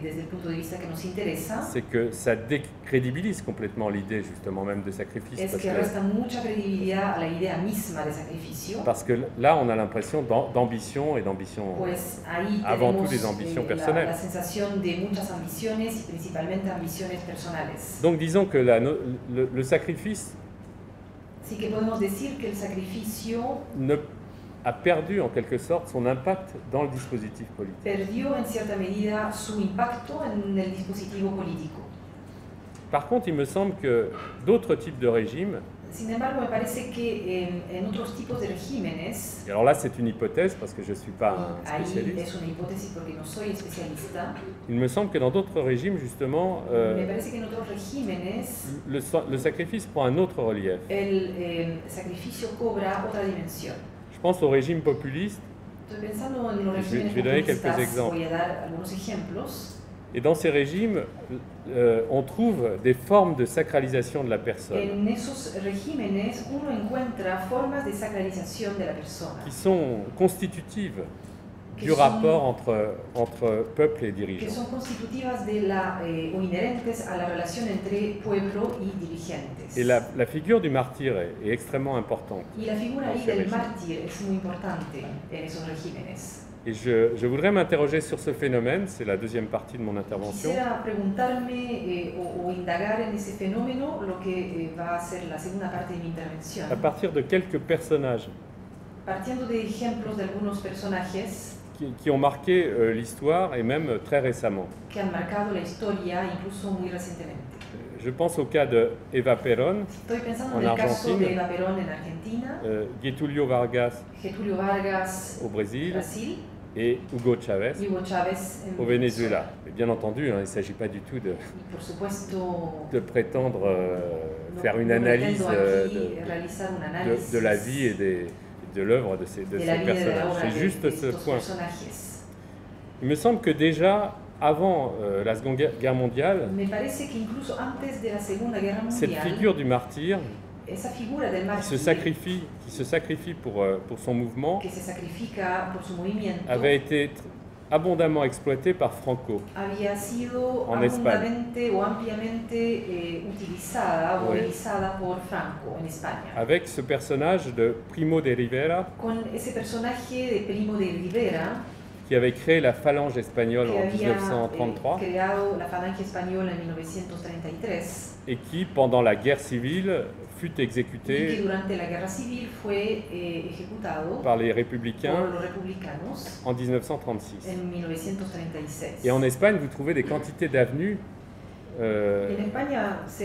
desde el punto de vista que nos interesa c'est que ça décrédibilise complètement l'idée justement même de sacrifice. es que resta mucha credibilidad a la idea misma de sacrificio. Parce que là, on a l'impression d'ambition et d'ambition Pues ahí avant tout tenemos des ambitions la personnelles. sensación de muchas ambiciones y principalmente ambiciones personales. Donc disons que le sacrifice Así que podemos decir que el sacrificio a perdu en quelque sorte son impact dans le dispositif politique. perdió en cierta medida su impacto en el dispositivo político. Par contre, il me semble que d'autres types de régimes, Sin embargo, me parece que en otros tipos de regímenes, et alors là c'est une hypothèse parce que je ne suis pas un ahí spécialiste, es una hipótesis porque no soy especialista, il me semble que dans d'autres régimes justement, me parece que en otros regímenes le sacrifice prend un autre relief. el sacrificio cobra otra dimensión. Je pense au régime populiste, Estoy pensando en los Je regímenes vais donner quelques populistas, exemples. voy a dar algunos ejemplos. et dans ces régimes, on trouve des formes de sacralisation de la personne En esos regímenes uno encuentra formas de sacralización de la persona qui sont constitutives Que du sont- rapport entre peuple et que dirigeant. son constitutivas de o inherentes a la relación entre pueblo y dirigentes. Et la figure du martyr est extrêmement importante. Y la figura dans ahí ces del régimes. mártir es muy importante en esos regímenes. Et je voudrais m'interroger sur ce phénomène, c'est la deuxième partie de mon intervention, Quisiera preguntarme o indagar en ese fenómeno, lo que va a ser la segunda parte de mi intervención. à partir de quelques personnages Partiendo de ejemplos de algunos personajes qui ont marqué l'histoire et même très récemment. que han marcado la historia, incluso muy recientemente. Je pense au cas de Eva Perón, Estoy pensando En en el caso Argentina. de Eva Perón en Argentina, Getúlio Vargas Getúlio Vargas au Brésil Brasil et Hugo Chavez y Hugo Chávez en au Venezuela. Et bien entendu, il ne s'agit pas du tout Y por supuesto, de prétendre no- faire une no analyse pretendo aquí realizar un análisis de la vie et de l'œuvre de ces de la vida y de la personnages. obra C'est juste de ce estos point. personajes. Il me semble que déjà, avant la Seconde Guerre mondiale, Me parece que incluso antes de la Segunda Guerra cette Mundial, figure du martyr esa figura del qui mártir se sacrifie pour son mouvement que se sacrifica por su movimiento avait été abondamment exploité par Franco. había sido En España. abundantemente o ampliamente utilizada o Oui. realizada por Franco en España. Avec ce personnage de Primo de Rivera Con ese personaje de Primo de Rivera, qui avait créé la phalange espagnole que en había 1933 creado la falange española en 1933 et qui, pendant la guerre civile, fut y que exécuté durante la guerra civil fue ejecutado par les por républicains los republicanos en 1936. en 1936. Et en Espagne, vous trouvez des quantités d'avenues En España se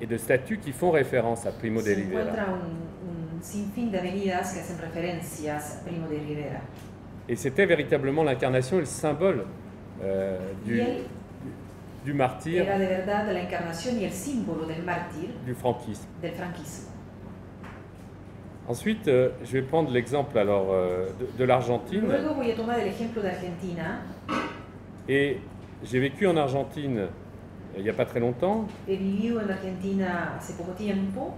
et de statues qui font référence à Primo de encuentra Rivera. un sinfín de avenidas que hacen referencias a Primo de Rivera. Et c'était véritablement l'incarnation et le symbole Y él du martyr era de verdad la encarnación y el símbolo del mártir du franquisme. del franquismo. Ensuite, je vais prendre l'exemple alors de l'Argentine. Luego voy a tomar el ejemplo de Argentina. Et j'ai vécu en Argentine il n'y a pas très longtemps. He vivido en Argentina hace poco tiempo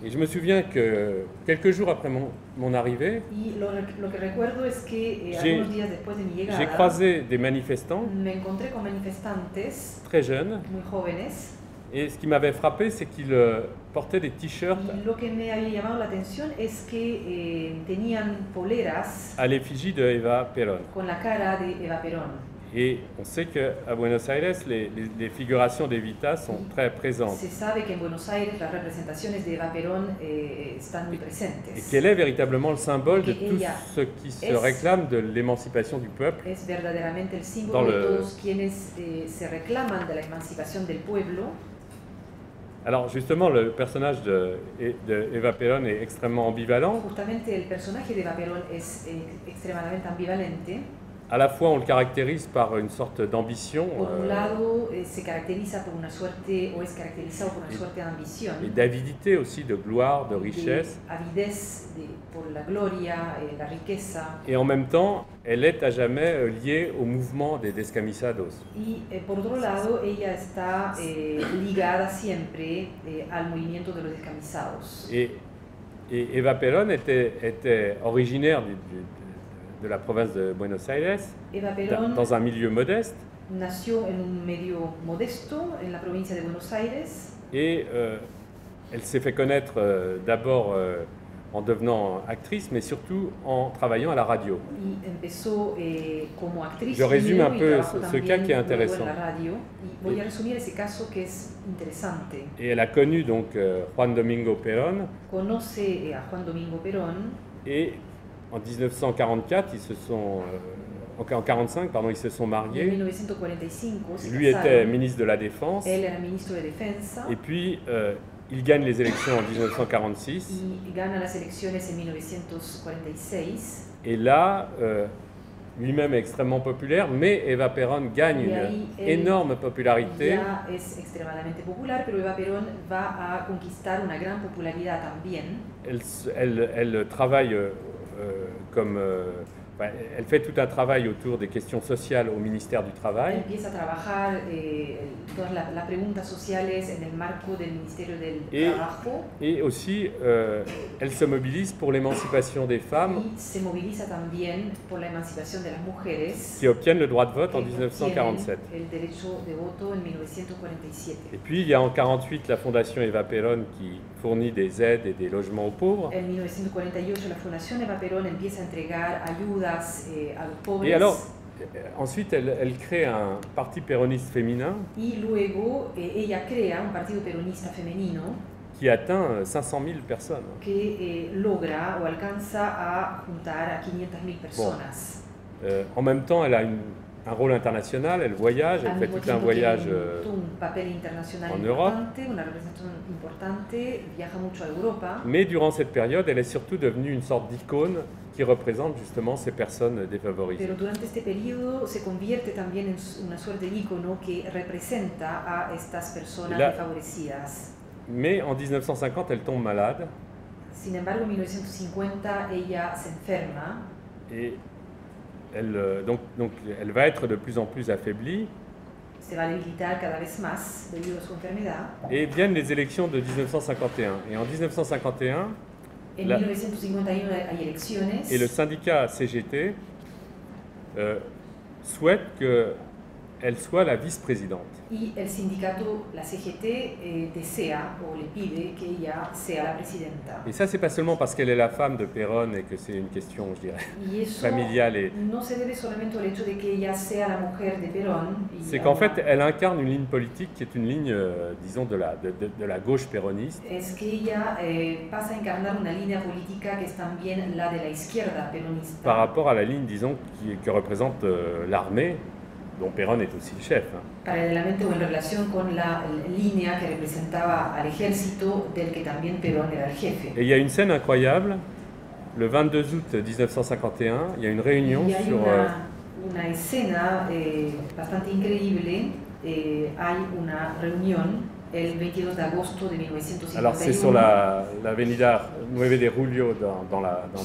Et je me souviens que quelques jours après mon arrivée, y lo que recuerdo es que J'ai- algunos días después de mi j'ai llegada croisé des manifestants me encontré con manifestantes très jeunes. muy jóvenes Et ce qui m'avait frappé, c'est qu'ils portaient des t-shirts y lo que me había llamado la atención es que tenían poleras à l'effigie de Eva Perón. con la cara de Eva Perón. Et on sait qu'à Buenos Aires, les figurations d'Evita sont très présentes. Se sabe que en Buenos Aires las representaciones de Eva Perón están muy Et presentes. qu'elle est véritablement le symbole de Que tous ella ceux qui se es- réclament de l'émancipation du peuple. Es verdaderamente el símbolo Dans de le- todos quienes se reclaman de la emancipación del pueblo Alors justement, le personnage de Eva Perón est extrêmement ambivalent. Justamente el personaje de Eva Perón es extremadamente ambivalente. À la fois, on le caractérise par une sorte d'ambition Por un lado, se caracteriza por una suerte, o es caracterizado por una suerte de ambición, et d'avidité aussi, de gloire, de de richesse. avidez por la gloria, la riqueza. Et en même temps, elle est à jamais liée au mouvement des descamisados. Y por otro lado, ella está ligada siempre al movimiento de los descamisados. Et Eva Perón était originaire de la province de Buenos Aires, Eva Perón dans un milieu modeste. nació en un medio modesto en la provincia de Buenos Aires Et elle s'est fait connaître d'abord en devenant actrice, mais surtout en travaillant à la radio. y empezó como actriz. Je résume primero un y peu trabajó ce también cas qui est luego intéressant. en la radio. Y voy a resumir ese caso que es interesante. Et elle a connu donc Juan Domingo Perón, Conoce a Juan Domingo Perón et en 1944, ils se sont, en 1945, pardon, ils se sont y en mariés. 1945 se Lui était casaron. ministre de la Défense, Él era ministro de Defensa et puis il gagne les élections en 1946. y gana las elecciones en 1946. Et là, lui-même est extrêmement populaire, mais Eva Perón gagne Y ahí él énorme popularité. Ya es extremadamente popular, pero Eva Perón va a conquistar una gran popularidad también. Elle travaille comme... elle fait tout un travail autour des questions sociales au ministère du Travail. Empieza a trabajar todas las preguntas sociales en el marco del Ministerio del Trabajo Et aussi, elle se mobilise pour l'émancipation des femmes y se moviliza también por la emancipación de las mujeres qui obtiennent le droit de vote en que 1947. obtienen el derecho de voto en 1947. Et puis, il y a en 1948 la Fondation Eva Perón qui fournit des aides et des logements aux pauvres. En 1948 la Fundación Eva Perón empieza a entregar ayudas a los pobres. Et alors, ensuite, elle crée un parti péroniste féminin Y luego ella crea un partido peronista femenino qui atteint 500 000 personnes. que logra o alcanza a juntar a 500.000 personas. En même temps, elle a un rôle international, elle voyage, elle Al fait mismo tout un tiempo voyage tiene un papel internacional en Europe. importante, una representación importante, viaja mucho a Europa. Mais durant cette période, elle est surtout devenue une sorte d'icône qui représente justement ces personnes défavorisées. Pero durante este periodo se convierte también en una suerte de ícono que representa a estas personas desfavorecidas. Mais en 1950, elle tombe malade. Sin embargo, en 1950 ella se enferma. Et donc, elle va être de plus en plus affaiblie. Se va a debilitar cada vez más debido a su enfermedad. Et viennent les élections de 1951. Et en 1951, En 1951 hay elecciones. et le syndicat CGT souhaite qu'elle soit la vice-présidente. Y el sindicato, la CGT, desea o le pide que ella sea la presidenta. Et ça, c'est pas seulement parce qu'elle est la femme de Perón et que c'est une question, je dirais, Y eso familiale. Et no se debe solamente al hecho de que ella sea la mujer de Perón. c'est qu'en fait, elle incarne une ligne politique qui est une ligne, disons, de la gauche péroniste. Es que ella pasa a encarnar una línea política que es también la de la izquierda peronista. Par rapport à la ligne, disons, que représente l'armée, dont Perón est aussi le chef. Paralelamente o en relación con la línea que representaba al ejército del que también Perón era el jefe. Et il y a une scène incroyable, le 22 août 1951, il y a une réunion Y hay sur... una escena bastante increíble, hay una reunión el 22 de agosto de 1951. Alors c'est sur l'avenida 9 de Julio dans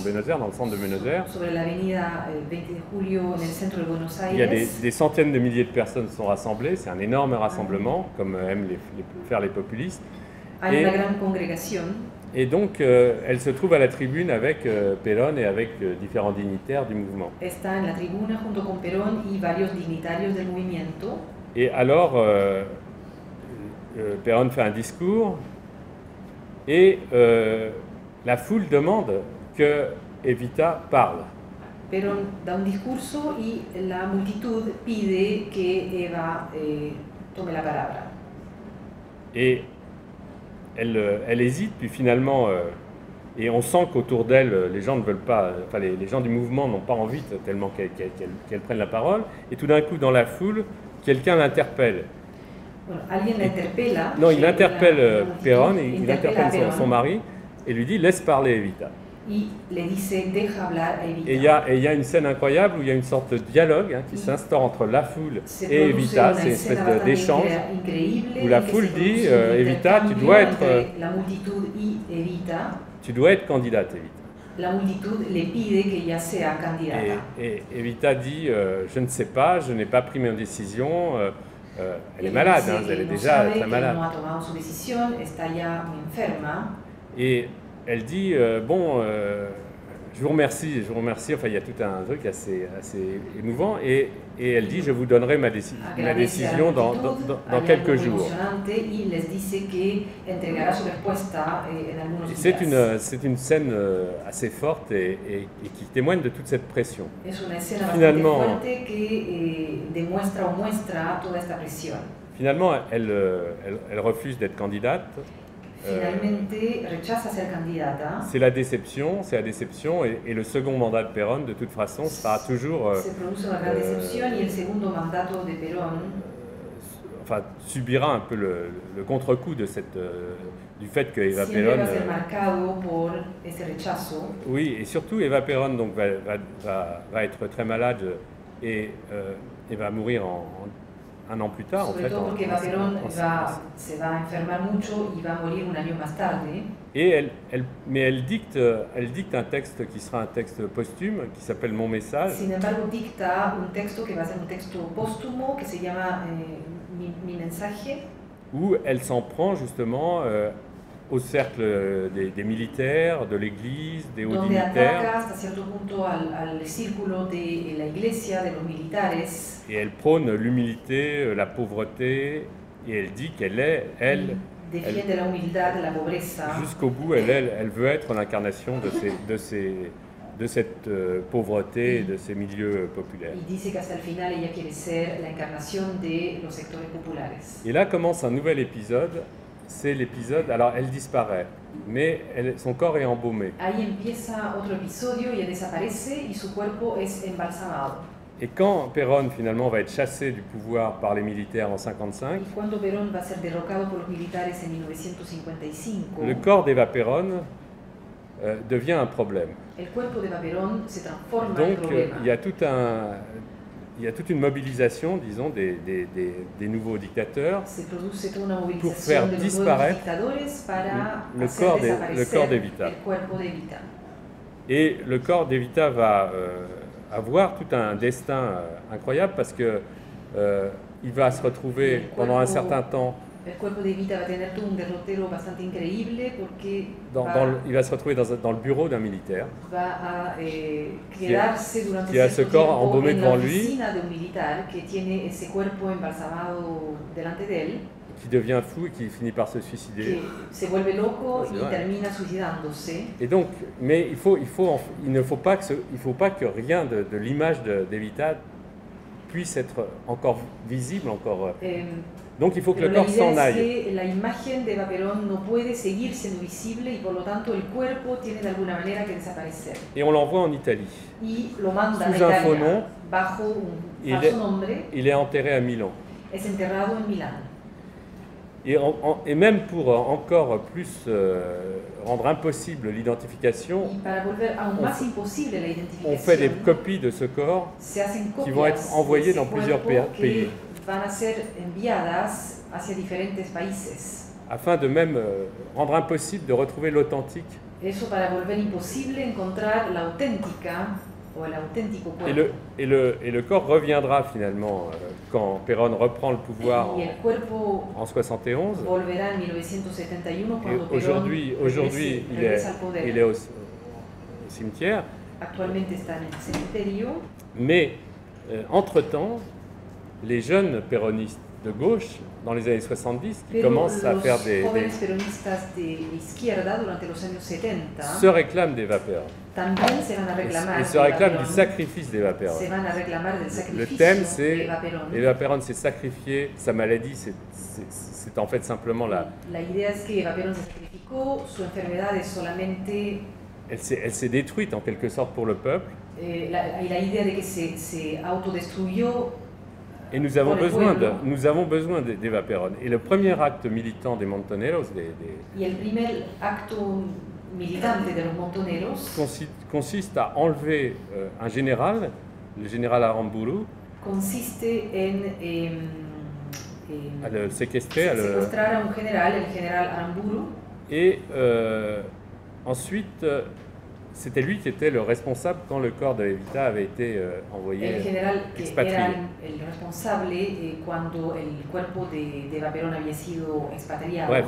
Buenos Aires, dans le centre de Buenos Aires. Sobre la avenida 20 de julio en el centro de Buenos Aires. Il y a des centaines de milliers de personnes sont rassemblées, c'est un énorme rassemblement, comme aiment faire les populistes. Hay una gran congregación. Et donc elle se trouve à la tribune avec Perón et avec différents dignitaires du mouvement. Está en la tribuna junto con Perón y varios dignitarios del movimiento. Et alors Perón fait un discours et la foule demande que Evita parle. Perón da un discurso y la multitud pide que Eva tome la palabra. Et elle hésite, puis finalement, et on sent qu'autour d'elle, les gens ne veulent pas, enfin les gens du mouvement n'ont pas envie tellement qu'elle prenne la parole. Et tout d'un coup, dans la foule, quelqu'un l'interpelle. Bueno, alguien la interpela. Non, il la interpelle multitud Perón, il interpela a interpelle Perón son mari et lui dit laisse parler Evita. y le dice deja hablar a Evita. Et il y a une scène incroyable où il y a une sorte de dialogue qui s'instaure entre la foule Se et produce Evita, una c'est une escena espèce bastante d'échange increíble où la que se foule produce dit un Evita, tu intercambio dois être, entre la multitud y Evita. tu dois être candidate, Evita. La multitud le pide que ella sea candidata. Et Evita dit je ne sais pas, je n'ai pas pris mes décisions, elle est Ella malade, dice hein, que elle est no déjà sabe, très que malade. no ha tomado su decisión, está ya muy enferma. Et elle dit je vous remercie, enfin il y a tout un truc assez émouvant, et elle dit je vous donnerai ma décision dans quelques jours. Y les dice que entregará su respuesta en algunos días. C'est une scène assez forte et qui témoigne de toute cette pression. Es una escena Finalement, bastante fuerte que demuestra o muestra toda esta presión. Finalement, elle refuse d'être candidate. Finalmente rechaza ser candidata. C'est la déception, et le second mandat de Perón, de toute façon, sera toujours... Se produce una gran decepción y el segundo mandato de Perón enfin, subira un peu le contre-coup de du fait que Eva siempre Perón... va a ser marcado por ese rechazo. Oui, et surtout Eva Perón donc, va être très malade et va mourir un an plus tard. Sobre en fait, todo porque Eva Perón se va a enfermar mucho y va a morir un año más tarde. Et elle dicte un texte qui sera un texte posthume, qui s'appelle Mon message. Sin embargo, dicta un texto que va a ser un texto póstumo que se llama Mi mensaje. Où elle s'en prend justement au cercle des militaires, de l'église, des hauts Donde dignitaires. ataca hasta cierto punto al círculo de la iglesia, de los militares. Et elle prône l'humilité, la pauvreté, et elle dit elle Defiende la humildad, la pobreza. jusqu'au bout, elle veut être l'incarnation de cette pauvreté et de ces milieux populaires. Y dice que hasta el final ella quiere ser la encarnación de los sectores populares. Et là commence un nouvel épisode, c'est l'épisode, alors elle disparaît, mais son corps est embaumé. Ahí empieza otro episodio, ella desaparece y su cuerpo es embalsamado. Et quand Perón finalement va être chassé du pouvoir par les militaires en 1955, Y cuando Perón va a ser derrocado por los militares en 1955, le corps d'Eva Perón devient un problème. el cuerpo de Eva Perón se transforma en Donc problema. il y a toute une mobilisation, disons, des nouveaux dictateurs Se produce toda una pour faire movilización de los nuevos disparaître dictadores para le hacer corps desaparecer d'Evita. el cuerpo de Evita. Et le corps d'Evita va avoir tout un destin incroyable parce que il va se retrouver pendant un certain temps El cuerpo de Evita va a tener todo un derrotero bastante increíble porque il va se retrouver dans le bureau d'un militaire va a quedarse durante qui a ce cierto corps tiempo embaumé en la devant lui, oficina de un militar que tiene ese cuerpo embalsamado delante de él, qui devient fou et qui finit par se que suicider. se vuelve loco C'est y vrai. termina suicidándose. Et donc, mais il ne faut pas que rien de l'image d'Evita puisse être encore visible, encore. Donc il faut que Pero le la corps idea s'en es aille. que la imagen de Eva Perón no puede seguir siendo visible y por lo tanto el cuerpo tiene de alguna manera que desaparecer. Et on l'envoie en Italie. Y lo manda a Sous un Italia faux nom. bajo un Il falso nombre. Il est enterré à Milan. Es enterrado en Milán. Et même pour encore plus rendre impossible l'identification, Y para volver aún on más fait- imposible la on fait des identificación, copies de ce corps se hacen qui vont être copias envoyées de ese dans plusieurs cuerpo pays. que van a ser enviadas hacia diferentes países. afin de même rendre impossible de retrouver l'authentique. Eso para volver imposible encontrar la auténtica o el auténtico Et cuerpo. le corps reviendra finalement quand Perón reprend le pouvoir Y el cuerpo en 71. volverá en 1971 Et cuando Perón aujourd'hui regresa al poder. il est au cimetière. Actualmente está en el cementerio. Mais entre-temps, les jeunes péronistes de gauche, dans les années 70, qui Pero commencent à los faire jóvenes peronistas de izquierda durante los años 70 se réclament d'Eva Perón. también se van a reclamar Et se de Eva réclament du Perón. sacrifice d'Eva Perón. Se van a reclamar del Le sacrificio thème, de c'est Eva Perón. Eva Perón s'est sacrifiée, sa maladie, c'est en fait simplement La idea es que Eva Perón se sacrificó, su enfermedad es solamente elle s'est détruite en quelque sorte pour le peuple. y la idea de que se autodestruyó Et nous avons por el besoin d'Eva Perón. Et le premier acte militant des Montoneros Y el primer acto militante de los Montoneros consiste à enlever un général, le général Aramburu, consiste à le séquestrer, secuestrar a un general, el general Aramburu. et ensuite c'était lui qui était le responsable quand le corps de Evita avait été envoyé, El general que expatrié. era el responsable cuando el cuerpo de Eva Perón había sido expatriado. Bref.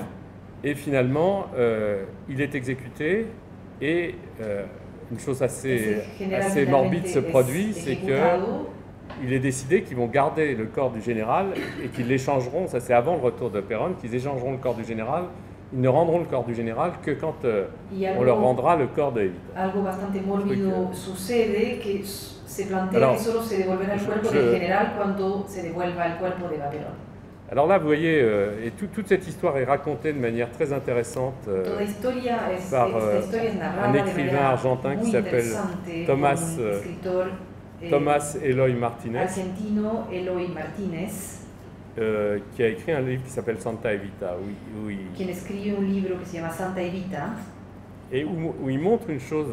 Et finalement, il est exécuté et une chose assez morbide se produit, c'est qu'il est décidé qu'ils vont garder le corps du général et qu'ils l'échangeront, ça c'est avant le retour de Perón, qu'ils échangeront le corps du général. Ils ne rendront le corps du général que quand on leur rendra le corps de Evita. Algo bastante mórbido sucede, que se plantea Alors, que solo se devolverá el cuerpo del general cuando se devuelva el cuerpo de Eva Perón. Alors là, vous voyez, et toute cette histoire est racontée de manière très intéressante Toda historia par esta historia es narrada un de écrivain manera argentin qui muy s'appelle interesante Tomás, por un escritor Tomás Eloy Martínez, argentino, Eloy Martínez, qui a écrit un livre qui s'appelle Santa Evita, quien escribe un libro que se llama Santa Evita, et où il montre une chose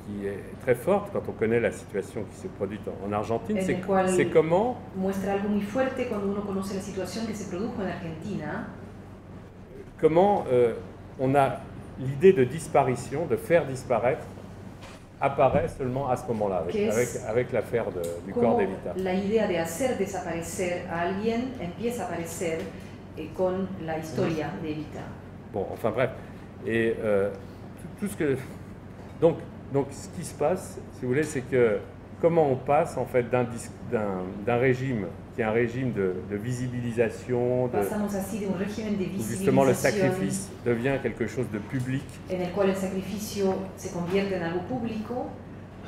qui est très forte quand on connaît la situation qui s'est produite en Argentine, c'est comment muestra algo muy fuerte cuando uno conoce la situación que se produjo en Argentina, on a l'idée de disparition, de faire disparaître, apparaît seulement à ce moment-là, avec l'affaire du corps d'Evita. La idea de hacer desaparecer a alguien empieza a aparecer con la historia de Evita. Bon, enfin bref. Et tout ce que... Donc ce qui se passe, si vous voulez, c'est que comment on passe en fait d'un régime qui est un régime de visibilisation, où justement le sacrifice devient quelque chose de public, en el cual el sacrificio se convierte en algo público,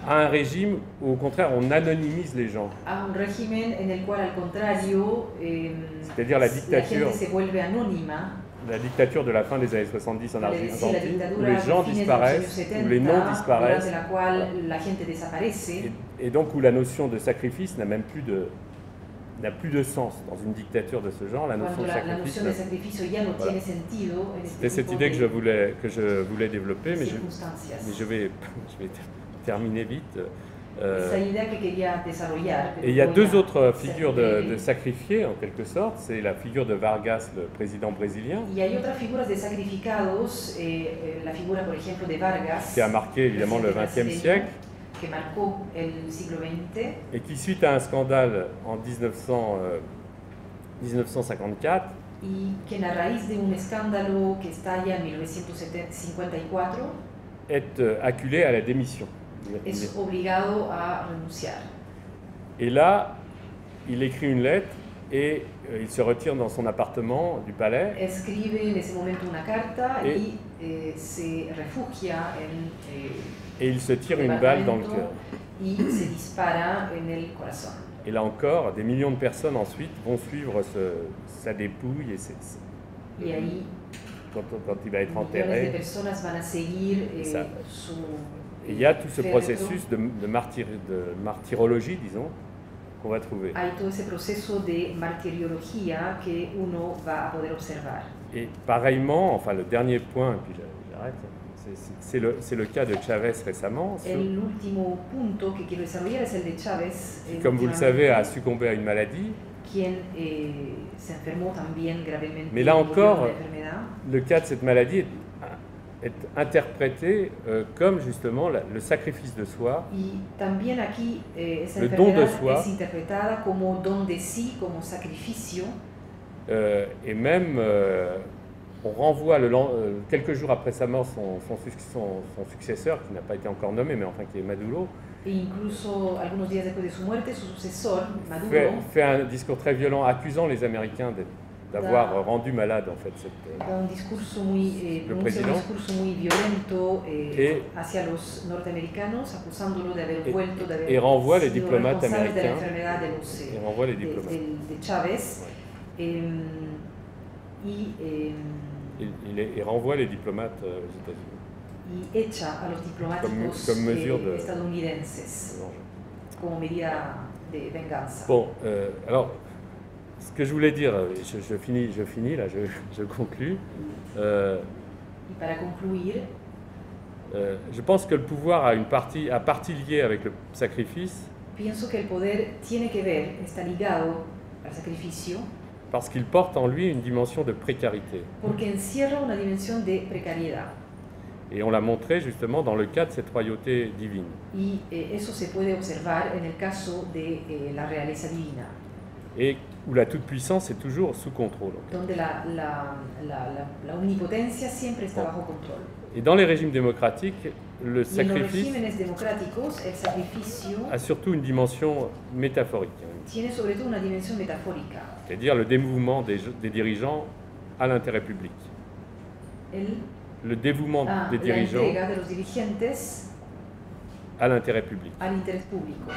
à un régime où au contraire on anonymise les gens. A un régimen en el cual al contrario, c'est-à-dire la dictature, la gente se vuelve anónima. La dictature de la fin des années 70 en Argentine, où les gens disparaissent, où les noms disparaissent, et donc où la notion de sacrifice n'a même plus de sens. Dans une dictature de ce genre, la notion de sacrifice... Voilà. C'était cette idée que je voulais développer, mais je vais terminer vite. Et il y a deux autres figures de sacrifiés, en quelque sorte. C'est la figure de Vargas, le président brésilien, qui a marqué évidemment le XXe siècle, et qui, suite à un scandale en 1954, est acculé à la démission. Es obligado a renunciar. Et là, il écrit une lettre et il se retire dans son appartement du palais. Escribe en ese momento una carta y se refugia et il se tire une balle dans le cœur. Y se dispara en el corazón. Et là encore, des millions de personnes ensuite vont suivre sa dépouille et ahí, quand il va être enterré. De personas van a seguir Et il y a tout ce processus de martyrologie, disons, qu'on va trouver. Hay todo ese proceso de martiriología que uno va a poder observar. Et pareillement, enfin le dernier point, puis j'arrête, c'est le cas de Chávez récemment. El último punto que quiero desarrollar es el de Chávez. Qui, comme vous le savez, a succombé à une maladie. Quien se enfermó también gravemente. Mais là encore, le cas de cette maladie est interprété comme justement le sacrifice de soi, aquí, le don de soi, como don de sí, como sacrificio. Et même on renvoie quelques jours après sa mort son successeur, qui n'a pas été encore nommé, mais enfin qui est Maduro, incluso algunos días después de su muerte, su sucesor, Maduro, fait un discours très violent accusant les Américains d'avoir rendu malade en fait le président. Un discurso muy violento hacia los norteamericanos, acusándolo de haber vuelto, de haber et renvoie les diplomates américains. De la enfermedad de renvoie les diplomates. De Chávez. Il renvoie les diplomates aux États-Unis. Y echa a los diplomáticos comme mesure estadounidenses como medida de venganza. Bon, alors, ce que je voulais dire, je finis là, je conclus. Y para concluir, Je pense que le pouvoir a une partie liée avec le sacrifice pienso que el poder tiene que ver, está ligado al sacrificio, parce qu'il porte en lui une dimension de précarité. porque encierra una dimensión de precariedad. Et on l'a montré justement dans le cas de cette royauté divine. Y eso se puede observar en el caso de la realeza divina, Et où la toute-puissance est toujours sous contrôle. donde la omnipotencia siempre está bajo control. Et dans les régimes démocratiques, le Y en los sacrifice regímenes democráticos, el sacrificio a surtout une dimension métaphorique, tiene sobre todo una dimensión metafórica. c'est-à-dire le dévouement des dirigeants à l'intérêt public. Le dévouement des La dirigeants entrega de los dirigentes à l'intérêt public. al interés público.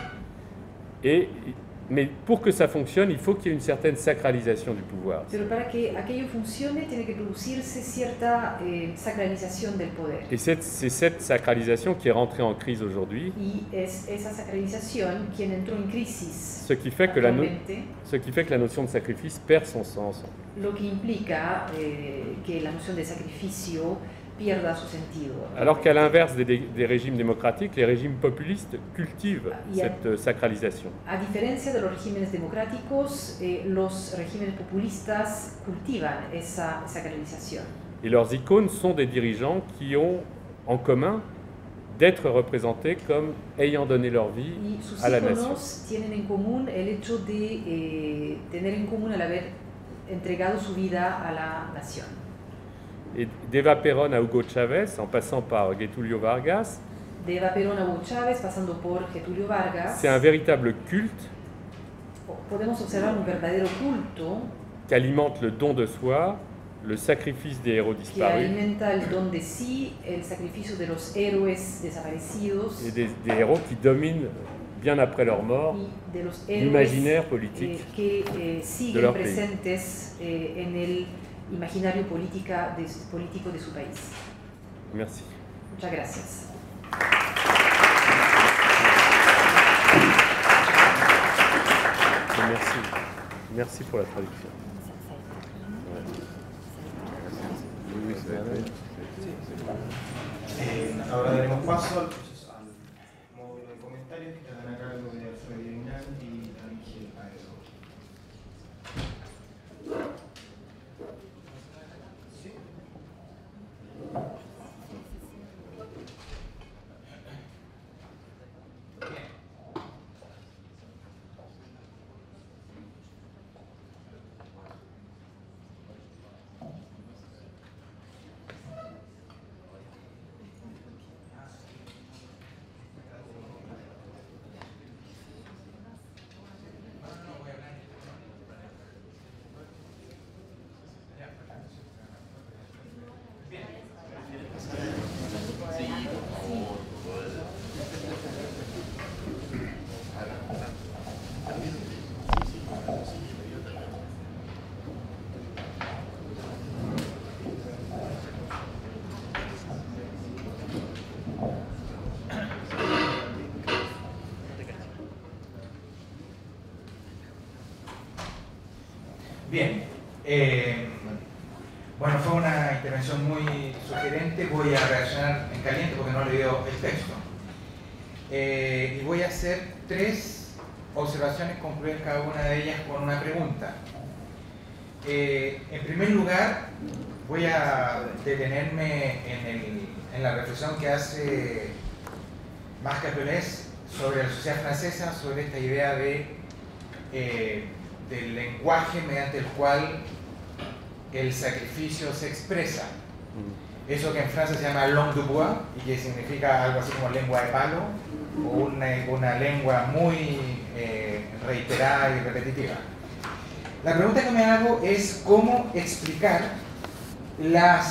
Mais pour que ça fonctionne, il faut qu'il y ait une certaine sacralisation du pouvoir. Pero para que aquello funcione tiene que producirse cierta sacralización del poder. Et c'est cette sacralisation qui est rentrée en crise aujourd'hui, Y es esa sacralización quien entró en crisis ce qui fait que la actualmente, notion de sacrifice perd son sens. lo que implica que la noción de sacrificio pierda su sentido. Alors qu'à l'inverse des régimes démocratiques, les régimes populistes cultivent cette sacralisation. A diferencia de los regímenes democráticos, los regímenes populistas cultivan esa sacralización. Et leurs icônes sont des dirigeants qui ont en commun d'être représentés comme ayant donné leur vie Y sus à la nation. íconos tienen en común el hecho de tener en común el haber entregado su vida a la nación. Et d'Eva Perón à Hugo Chávez, en passant par Getúlio Vargas, De Eva Perón a Hugo Chávez, pasando por Getúlio Vargas, c'est un véritable culte podemos observar un verdadero culto qu'alimente le don de soi, le sacrifice des héros que disparus alimenta el don de sí, el sacrificio de los héroes desaparecidos et des héros qui dominent bien après leur mort y de los héroes l'imaginaire politique. que de siguen leur pays. presentes en el imaginario político de su país. Merci. Muchas gracias. Et merci. Merci pour la traduction. Ahora daremos paso al módulo de comentarios que estarán a cargo de Alfredo Vignal y Ángel Aedo. Bien, bueno, fue una intervención muy sugerente. Voy a reaccionar en caliente porque no he leído el texto. Y voy a hacer 3 observaciones, concluir cada una de ellas con una pregunta. En primer lugar, voy a detenerme en la reflexión que hace Marc Capelès sobre la sociedad francesa, sobre esta idea del lenguaje mediante el cual el sacrificio se expresa. Eso que en Francia se llama langue de bois y que significa algo así como lengua de palo, o una lengua muy reiterada y repetitiva. La pregunta que me hago es cómo explicar la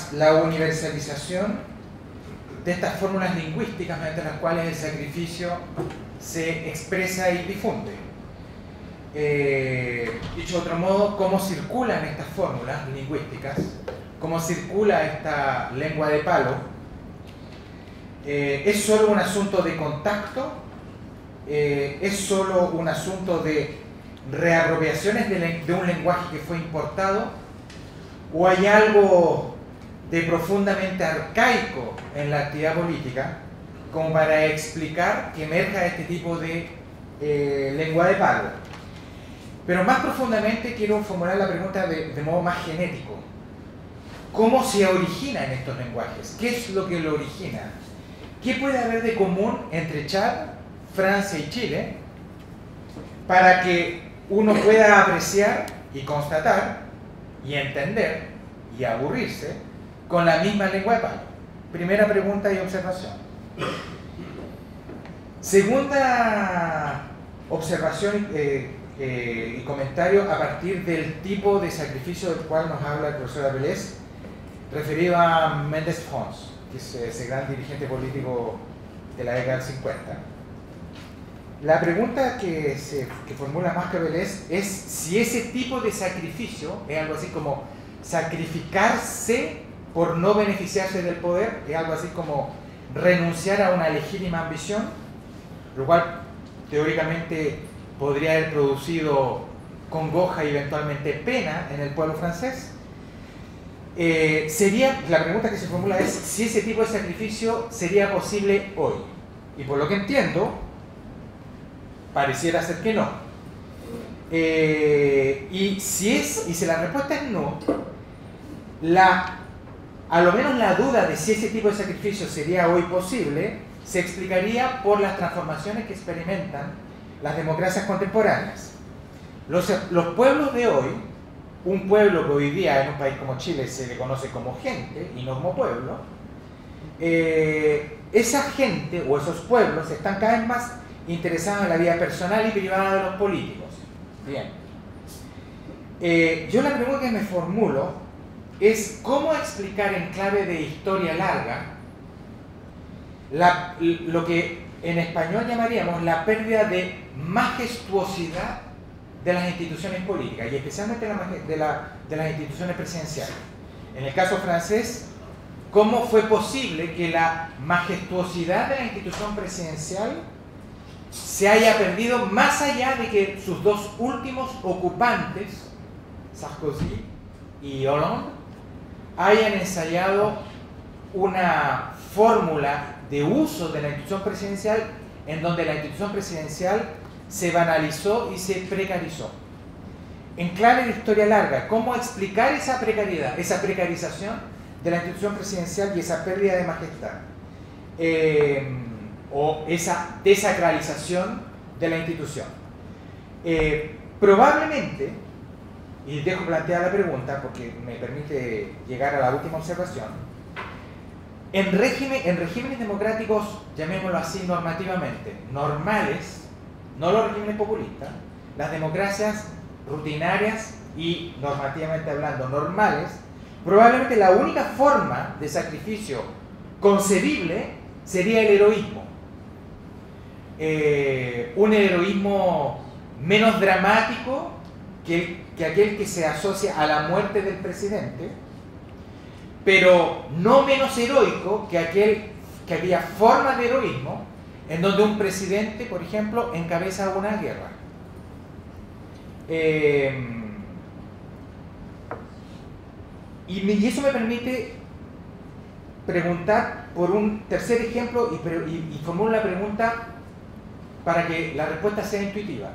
universalización de estas fórmulas lingüísticas mediante las cuales el sacrificio se expresa y difunde. Dicho de otro modo, cómo circulan estas fórmulas lingüísticas, cómo circula esta lengua de palo. ¿Es solo un asunto de contacto es solo un asunto de reapropiaciones de un lenguaje que fue importado, o hay algo de profundamente arcaico en la actividad política como para explicar que emerja este tipo de lengua de palo. Pero más profundamente quiero formular la pregunta de modo más genético. ¿Cómo se origina en estos lenguajes? ¿Qué es lo que lo origina? ¿Qué puede haber de común entre Chad, Francia y Chile para que uno pueda apreciar y constatar y entender y aburrirse con la misma lengua de palo? Primera pregunta y observación. Segunda observación y comentario a partir del tipo de sacrificio del cual nos habla el profesor Apelés, referido a Méndez Pons, que es ese gran dirigente político de la década del 50. La pregunta que formula Apelés es si ese tipo de sacrificio es algo así como sacrificarse por no beneficiarse del poder, es algo así como renunciar a una legítima ambición, lo cual teóricamente podría haber producido congoja y eventualmente pena en el pueblo francés. La pregunta que se formula es si ese tipo de sacrificio sería posible hoy. Y por lo que entiendo, pareciera ser que no. Y si la respuesta es no, a lo menos la duda de si ese tipo de sacrificio sería hoy posible se explicaría por las transformaciones que experimentan las democracias contemporáneas. Los pueblos de hoy, un pueblo que hoy día en un país como Chile se le conoce como gente y no como pueblo, esa gente o esos pueblos están cada vez más interesados en la vida personal y privada de los políticos. Bien. Yo la pregunta que me formulo es cómo explicar en clave de historia larga lo que en español llamaríamos la pérdida de majestuosidad de las instituciones políticas y especialmente de las instituciones presidenciales. En el caso francés, ¿cómo fue posible que la majestuosidad de la institución presidencial se haya perdido más allá de que sus dos últimos ocupantes, Sarkozy y Hollande, hayan ensayado una fórmula de uso de la institución presidencial en donde la institución presidencial se banalizó y se precarizó? En clave de historia larga, ¿cómo explicar esa precariedad, esa precarización de la institución presidencial y esa pérdida de majestad? O esa desacralización de la institución. Probablemente, y dejo planteada la pregunta porque me permite llegar a la última observación, en regímenes democráticos, llamémoslo así normativamente, normales, no los regímenes populistas, las democracias rutinarias y normativamente hablando normales, probablemente la única forma de sacrificio concebible sería el heroísmo. Un heroísmo menos dramático que aquel que se asocia a la muerte del presidente, pero no menos heroico que aquella forma de heroísmo en donde un presidente, por ejemplo, encabeza una guerra. Y eso me permite preguntar por un tercer ejemplo y formulo la pregunta para que la respuesta sea intuitiva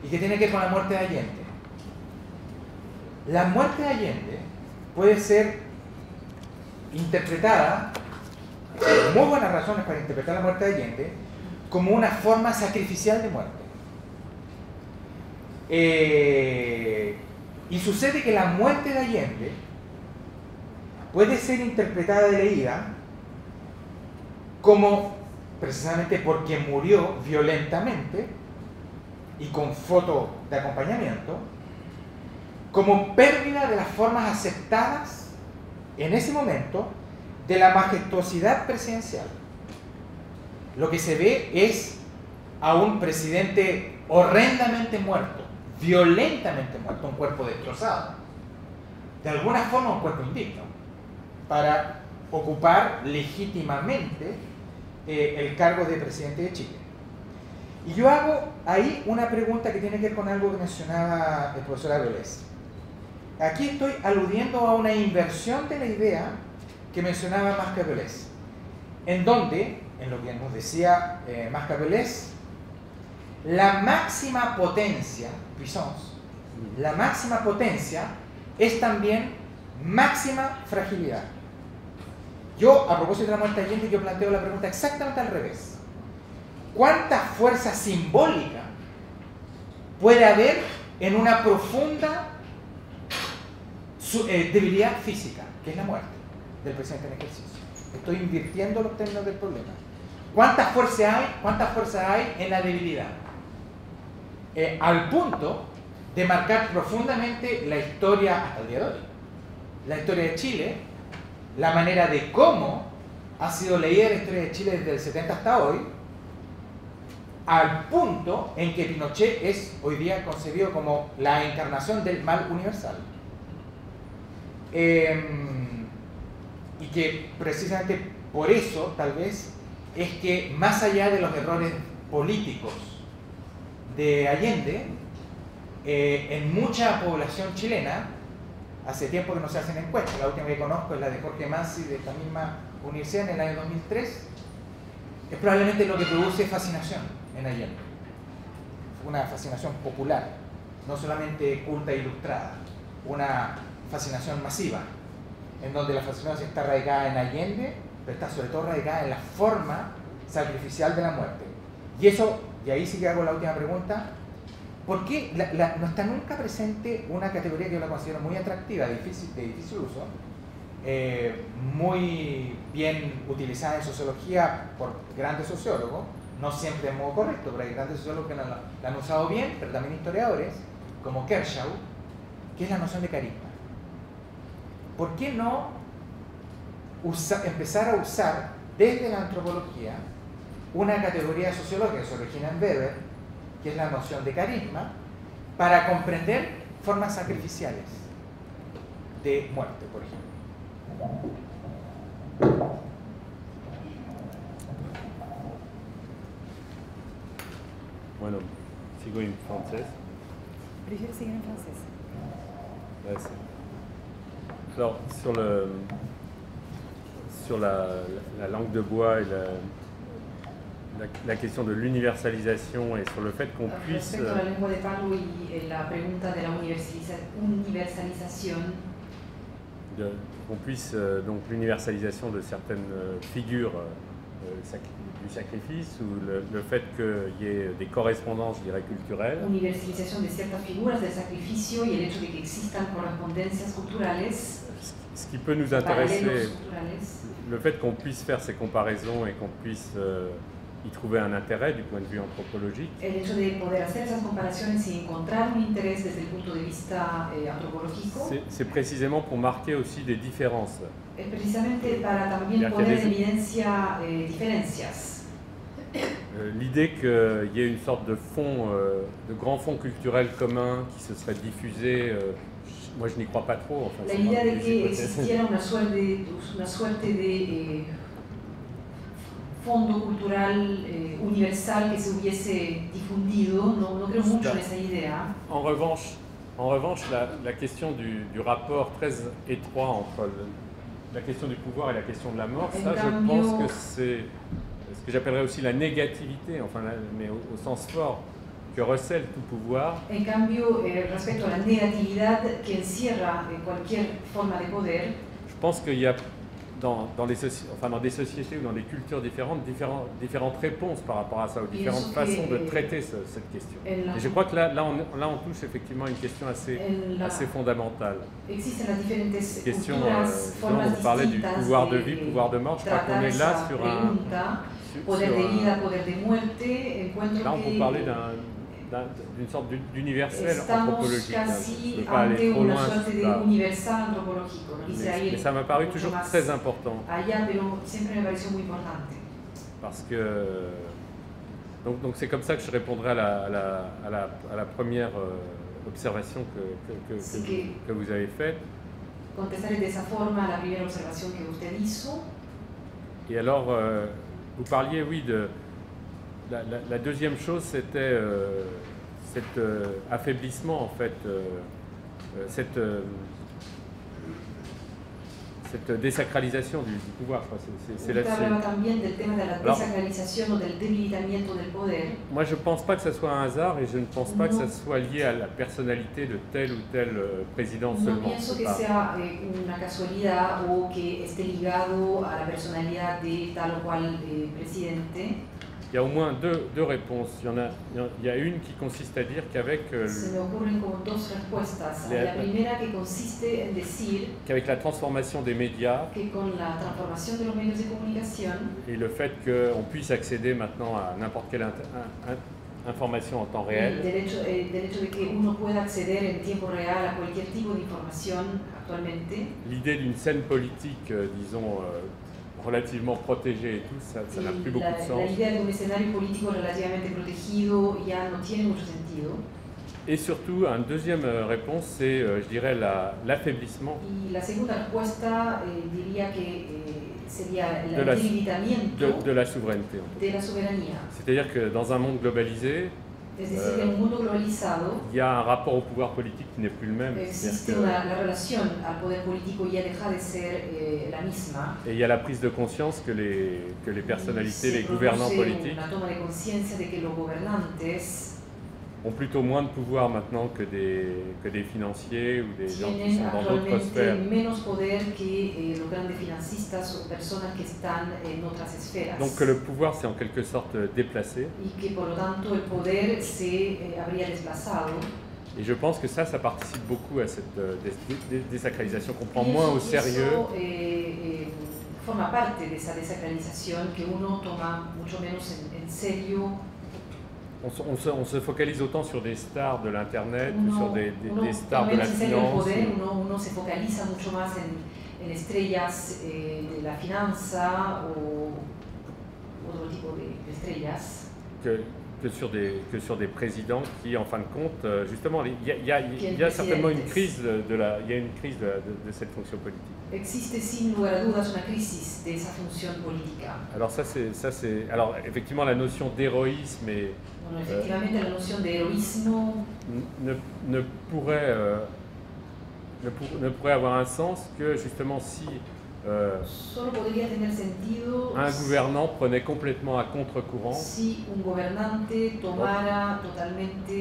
y que tiene que ver con la muerte de Allende. La muerte de Allende puede ser interpretada, por muy buenas razones para interpretar la muerte de Allende, como una forma sacrificial de muerte. Y sucede que la muerte de Allende puede ser interpretada y leída como, precisamente porque murió violentamente y con foto de acompañamiento, como pérdida de las formas aceptadas en ese momento de la majestuosidad presidencial. Lo que se ve es a un presidente horrendamente muerto, violentamente muerto, un cuerpo destrozado, de alguna forma un cuerpo indigno, para ocupar legítimamente el cargo de presidente de Chile. Y yo hago ahí una pregunta que tiene que ver con algo que mencionaba el profesor Avilés. Aquí estoy aludiendo a una inversión de la idea que mencionaba Mascarpelés, en donde, en lo que nos decía Mascarpelés, la máxima potencia, puissance, la máxima potencia es también máxima fragilidad. Yo, a propósito de la muerte de Allende, yo planteo la pregunta exactamente al revés. ¿Cuánta fuerza simbólica puede haber en una profunda debilidad física, que es la muerte del presidente en ejercicio? Estoy invirtiendo los términos del problema. ¿Cuánta fuerza hay en la debilidad? Al punto de marcar profundamente la historia hasta el día de hoy. La historia de Chile, la manera de cómo ha sido leída la historia de Chile desde el 70 hasta hoy, al punto en que Pinochet es hoy día concebido como la encarnación del mal universal. Y que precisamente por eso, tal vez, es que más allá de los errores políticos de Allende, en mucha población chilena, hace tiempo que no se hacen encuestas, la última que conozco es la de Jorge Mansi de esta misma universidad en el año 2003, es probablemente lo que produce fascinación en Allende. Una fascinación popular, no solamente culta e ilustrada, una fascinación masiva, en donde la fascinación está radicada en Allende, pero está sobre todo radicada en la forma sacrificial de la muerte. Y eso, y ahí sí que hago la última pregunta, ¿por qué no está nunca presente una categoría que yo la considero muy atractiva, de difícil uso, muy bien utilizada en sociología por grandes sociólogos, no siempre de modo correcto, pero hay grandes sociólogos que la han usado bien, pero también historiadores, como Kershaw, que es la noción de carisma? ¿Por qué no empezar a usar desde la antropología una categoría sociológica que se origina en Weber, que es la noción de carisma, para comprender formas sacrificiales de muerte, por ejemplo? Bueno, sigo en francés. Prefiero seguir en francés. Merci. Alors, sur la langue de bois et la question de l'universalisation et sur le fait qu'on puisse... Respecto a la lengua de palo y la pregunta de la universalización, qu'on puisse, donc l'universalisation de certaines figures du sacrifice, ou le fait qu'il y ait des correspondances, je dirais, culturelles. Universalización de ciertas figuras del sacrificio y el hecho de que existan correspondencias culturales. Ce qui peut nous intéresser, le fait qu'on puisse faire ces comparaisons et qu'on puisse y trouver un intérêt du point de vue anthropologique. El hecho de poder hacer esas comparaciones y encontrar un interés desde el punto de vista antropológico. C'est précisément pour marquer aussi des différences. Es precisamente para también poner en evidencia diferencias. L'idée qu'il y ait une sorte de fond, de grand fond culturel commun qui se serait diffusé, moi je n'y crois pas trop. Enfin, la idea de que existiera una suerte de fondo cultural universal que se hubiese difundido, no creo mucho en esa idea. En revanche, la question du rapport très étroit entre la question du pouvoir et la question de la mort, ça je pense que c'est ce que j'appellerais aussi la négativité, enfin, mais au sens fort, que recèle tout pouvoir. En cambio, respecto a la negatividad que encierra cualquier forma de poder, je pense qu'il y a dans des sociétés ou dans des cultures différentes réponses par rapport à ça, ou différentes façons de traiter cette question. Et je crois que là on touche effectivement une question assez fondamentale. Existen las diferentes question, formas on parlait du pouvoir de vie, pouvoir de mort, je crois qu'on est là sur un... Poder de vida, poder de muerte, encuentro là on peut parler d'une sorte d'universel anthropologique. Casi je ne peux pas aller trop loin. Mais ça m'a paru toujours très important. Parce que donc c'est comme ça que je répondrai à la première observation que vous avez faite. Contestaré de esa forma a la primera observación que usted hizo. Et alors, vous parliez, oui, la deuxième chose, c'était cet affaiblissement, en fait, cette désacralisation du pouvoir. Usted hablaba también del tema de la desacralización o del debilitamiento del poder. Moi, je ne pense pas que ce soit un hasard et je ne pense pas que ça soit lié à la personnalité de tel ou tel président No seulement. pienso que sea una casualidad o que esté ligado a la personalidad de tal o cual presidente. Il y a au moins deux réponses. Il y a une qui consiste à dire qu'avec Se me ocurren como dos respuestas. La primera que consiste en decir la transformation des médias que con la transformación de los medios de comunicación et le fait qu'on puisse accéder maintenant à n'importe quelle information en temps réel, del hecho de que uno pueda acceder en tiempo real a cualquier tipo de información actualmente, l'idée d'une scène politique, disons, relativement protégée et tout, ça n'a plus beaucoup de sens. La idea de un escenario político relativamente protegido ya no tiene mucho sentido. Et surtout, une deuxième réponse, c'est, je dirais, l'affaiblissement Y la segunda respuesta diría que sería el debilitamiento de la souveraineté. de la soberanía. C'est-à-dire que dans un monde globalisé, Es decir, en un mundo globalizado il y a un rapport au pouvoir politique qui n'est plus le même. existe la relación al poder político ya deja de ser la misma. Et il y a la prise de conscience que les personnalités, les gouvernants politiques Una toma de conciencia de que los gobernantes ont plutôt moins de pouvoir maintenant que des financiers ou des gens qui tienen sont dans d'autres sphères. actualmente menos poder que los grandes financistas o personas que están en otras esferas. Donc que le pouvoir s'est en quelque sorte déplacé. Y que por lo tanto el poder se habría desplazado. Et je pense que ça participe beaucoup à cette désacralisation qu'on prend moins au sérieux. Forma parte de esa desacralización que uno toma mucho menos en serio. On se focalise autant sur des stars de l'internet ou sur des stars de la finance. Uno se focaliza mucho más en estrellas de la finanza o otro tipo de estrellas. Que sur des présidents qui, en fin de compte, justement, il y a certainement une crise de cette fonction politique. Existe sin lugar a dudas una crisis de esa función política. Alors alors effectivement la notion d'héroïsme Bueno, efectivamente la noción de heroísmo ne pourrait avoir un sens que justement si solo podría tener sentido un gouvernant prenait complètement à contre-courant si un gobernante tomara totalmente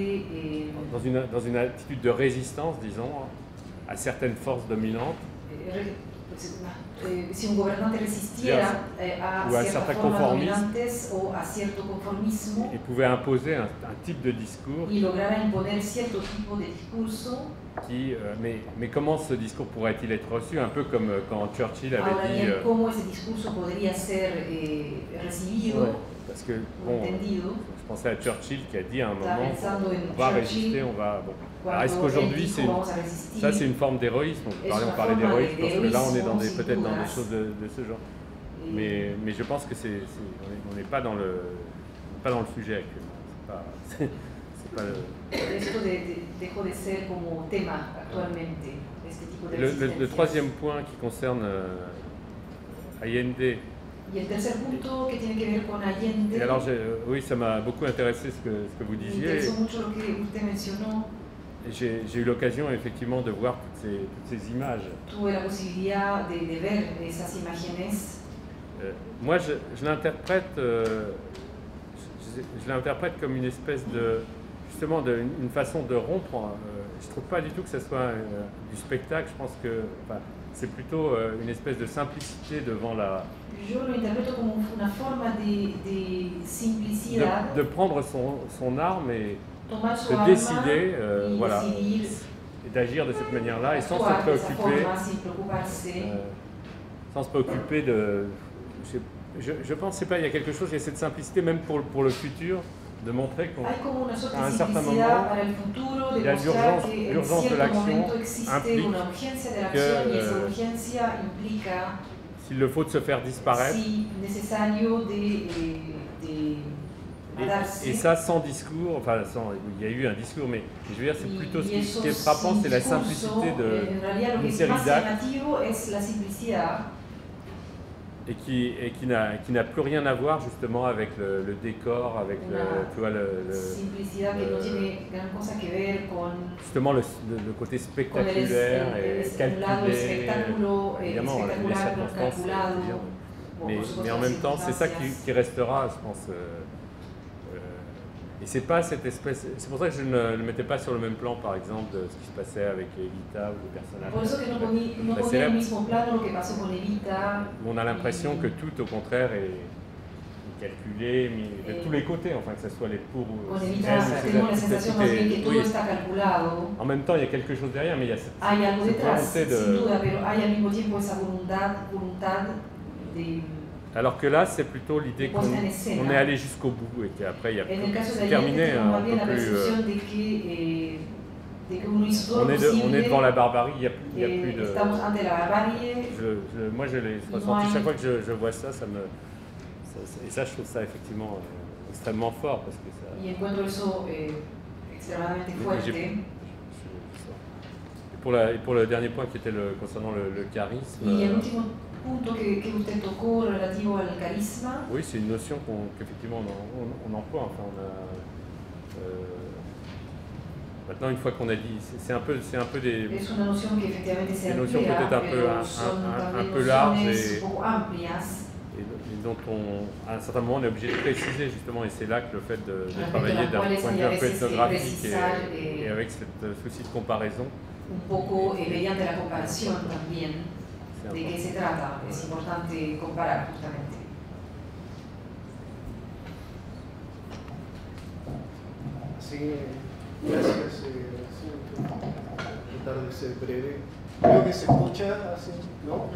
dans une attitude de résistance, disons, à certaines forces dominantes. Si un gobernante resistiera a ciertas formas dominantes o a cierto conformismo y pouvait imposer un type de discours y lograra imponer cierto tipo de discurso mais comment ce discours pourrait-il être reçu, un peu comme quand Churchill avait dit cómo ese discurso podría ser recibido, parce que bon, je pensais à Churchill qui a dit à un moment on va résister, on va bon. Alors est-ce qu'aujourd'hui c'est une forme d'héroïsme? On parlait d'héroïsme parce que là on est peut-être dans des choses de ce genre. Mais je pense que on n'est pas dans le sujet actuellement. C'est pas Esto dejó de ser como tema actualmente, este tipo de resistencia. Le troisième point qui concerne Allende. Y el tercer punto que tiene que ver con Allende. Et alors oui, ça m'a beaucoup intéressé ce que vous disiez. Me interesó mucho lo que usted mencionó. J'ai eu l'occasion effectivement de voir toutes ces images. Tuve la posibilidad de ver esas imágenes. Moi, je l'interprète comme une espèce de justement une façon de rompre. Je trouve pas du tout que ce soit du spectacle. Je pense que c'est plutôt une espèce de simplicité devant la. Yo lo interpreto como una forma de simplicidad. De prendre son arme et de décider, voilà, et d'agir de cette manière-là, et sans se préoccuper de. Je pense pas, il y a quelque chose, il y a cette simplicité même pour le futur, de montrer qu'à un certain moment, il y a l'urgence de l'action implique que s'il le faut de se faire disparaître. Et ça sans discours, il y a eu un discours, mais je veux dire, c'est plutôt ce qui est frappant, c'est la simplicité d'une série d'actes et qui n'a plus rien à voir justement avec le décor, avec tu vois, simplicidad que no tiene gran cosa que ver con justement le côté spectaculaire et calculé, évidemment, les circonstances, mais en même temps, c'est ça qui restera, je pense. Et c'est pas cette espèce. C'est pour ça que je ne le mettais pas sur le même plan, par exemple, de ce qui se passait avec Evita ou le personnage. Por eso que no ponía en el mismo plano lo que pasó con Evita. On a l'impression que tout, au contraire, est calculé, mais de tous les côtés, enfin, que ce soit les pour ou con Evita tenemos la sensación más bien que todo está calculado. En même temps, il y a quelque chose derrière, mais il y a hay algo detrás, volonté de... sin duda, pero hay al mismo tiempo esa voluntad de... Alors que là, c'est plutôt l'idée qu'on est allé jusqu'au bout et qu'après, il y a c'est terminé un peu plus... on est devant la barbarie, il n'y a plus de... Moi, je l'ai ressenti chaque fois que je vois ça, et ça, je trouve ça effectivement extrêmement fort parce que ça... Y encuentro eso extremadamente fuerte. Et pour le dernier point qui était concernant le charisme... Y el último punto que usted tocó relativo al carisma. Oui, c'est une notion qu'effectivement on emploie. Enfin, maintenant, une fois qu'on a dit, c'est un peu des... Es una noción que efectivamente se notions peut-être un peu larges et dont à un certain moment on est obligé de préciser justement, et c'est là que le fait de travailler d'un point de vue un peu ethnographique et avec ce souci de comparaison. Un poco mediante la comparación también. ¿De qué se trata? Es importante comparar justamente. Sí, gracias. Tratar de ser breve. Creo que se escucha así, ¿no?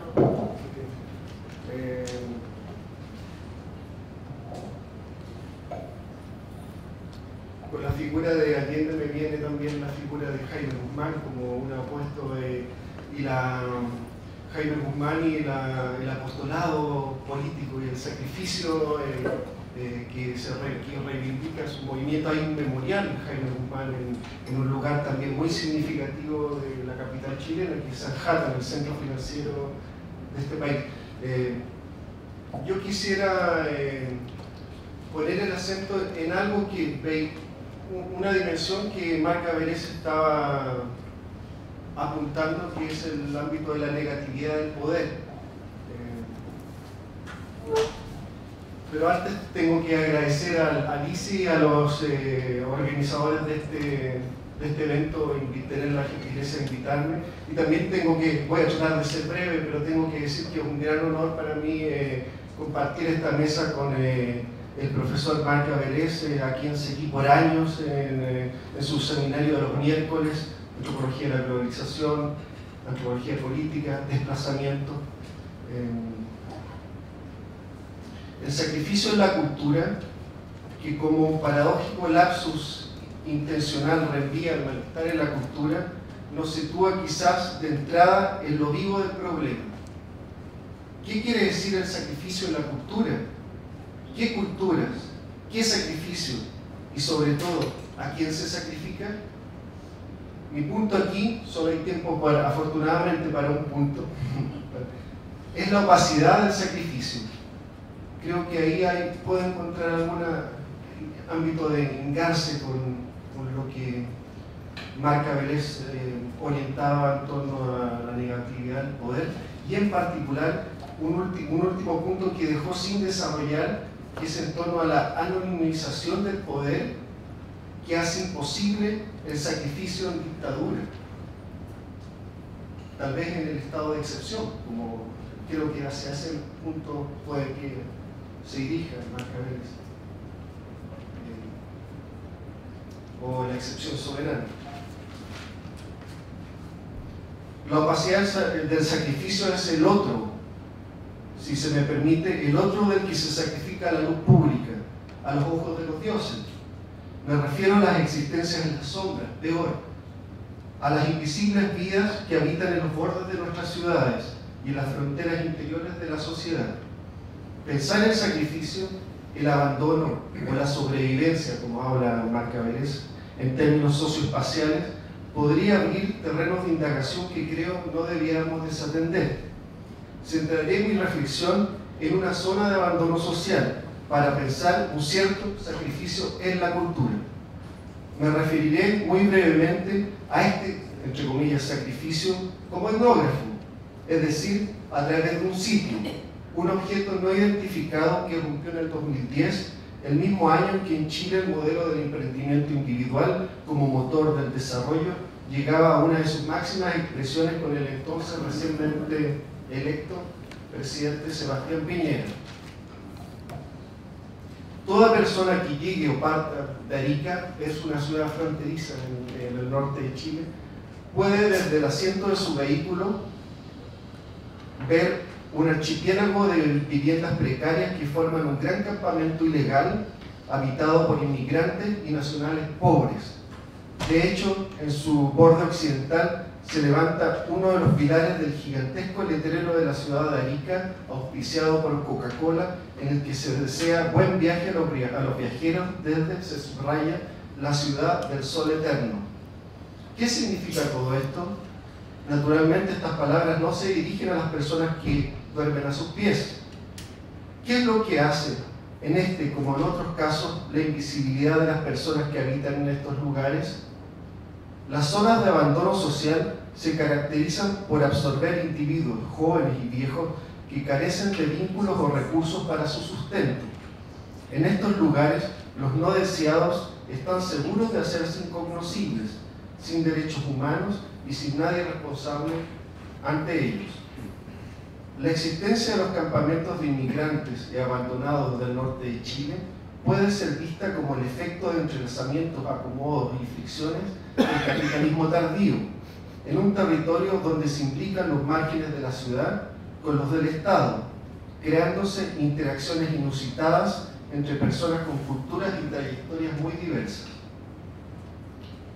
Con la figura de Allende me viene también la figura de Jaime Guzmán como un opuesto Jaime Guzmán y el apostolado político y el sacrificio que reivindica su movimiento. Hay un memorial de Jaime Guzmán en un lugar también muy significativo de la capital chilena, que es Sanjata, el centro financiero de este país. Yo quisiera poner el acento en algo que una dimensión que Marc Averès estaba apuntando, que es el ámbito de la negatividad del poder. Pero antes tengo que agradecer a Lisi y a los organizadores de este evento, tener la gentileza de invitarme. Y también voy a tratar de ser breve, pero tengo que decir que es un gran honor para mí compartir esta mesa con el profesor Marc Averès, a quien seguí por años en su seminario de los miércoles, Antropología de la globalización, antropología política, desplazamiento. El sacrificio de la cultura, que como paradójico lapsus intencional reenvía al malestar en la cultura, nos sitúa quizás de entrada en lo vivo del problema. ¿Qué quiere decir el sacrificio de la cultura? ¿Qué culturas? ¿Qué sacrificio? Y sobre todo, ¿a quién se sacrifica? Mi punto aquí, solo hay tiempo afortunadamente para un punto, es la opacidad del sacrificio. Creo que ahí puedo encontrar algún ámbito de engarce con lo que Marc Averès orientaba en torno a la negatividad del poder, y en particular un último punto que dejó sin desarrollar, que es en torno a la anonimización del poder, que hace imposible el sacrificio en dictadura, tal vez en el estado de excepción, como creo que hacia ese punto puede que se dirija Marc Averès, o la excepción soberana. La opacidad del sacrificio es el otro, si se me permite, el otro del que se sacrifica a la luz pública, a los ojos de los dioses. Me refiero a las existencias en las sombras, peor, a las invisibles vidas que habitan en los bordes de nuestras ciudades y en las fronteras interiores de la sociedad. Pensar el sacrificio, el abandono o la sobrevivencia, como habla Marc Averès, en términos socioespaciales, podría abrir terrenos de indagación que creo no debiéramos desatender. Centraré mi reflexión en una zona de abandono social para pensar un cierto sacrificio en la cultura. Me referiré muy brevemente a este, entre comillas, sacrificio como etnógrafo, es decir, a través de un sitio, un objeto no identificado que irrumpió en el 2010, el mismo año en que en Chile el modelo del emprendimiento individual como motor del desarrollo llegaba a una de sus máximas expresiones con el entonces recientemente electo presidente Sebastián Piñera. Toda persona que llegue o parta de Arica, es una ciudad fronteriza en el norte de Chile, puede desde el asiento de su vehículo ver un archipiélago de viviendas precarias que forman un gran campamento ilegal habitado por inmigrantes y nacionales pobres. De hecho, en su borde occidental se levanta uno de los pilares del gigantesco letrero de la ciudad de Arica, auspiciado por Coca-Cola, en el que se desea buen viaje a los viajeros desde, se subraya, la ciudad del sol eterno. ¿Qué significa todo esto? Naturalmente estas palabras no se dirigen a las personas que duermen a sus pies. ¿Qué es lo que hace, en este como en otros casos, la invisibilidad de las personas que habitan en estos lugares? Las zonas de abandono social se caracterizan por absorber individuos, jóvenes y viejos, que carecen de vínculos o recursos para su sustento. En estos lugares, los no deseados están seguros de hacerse incognoscibles, sin derechos humanos y sin nadie responsable ante ellos. La existencia de los campamentos de inmigrantes y abandonados del norte de Chile puede ser vista como el efecto de entrelazamientos, acomodos y fricciones del capitalismo tardío, en un territorio donde se implican los márgenes de la ciudad con los del Estado, creándose interacciones inusitadas entre personas con culturas y trayectorias muy diversas.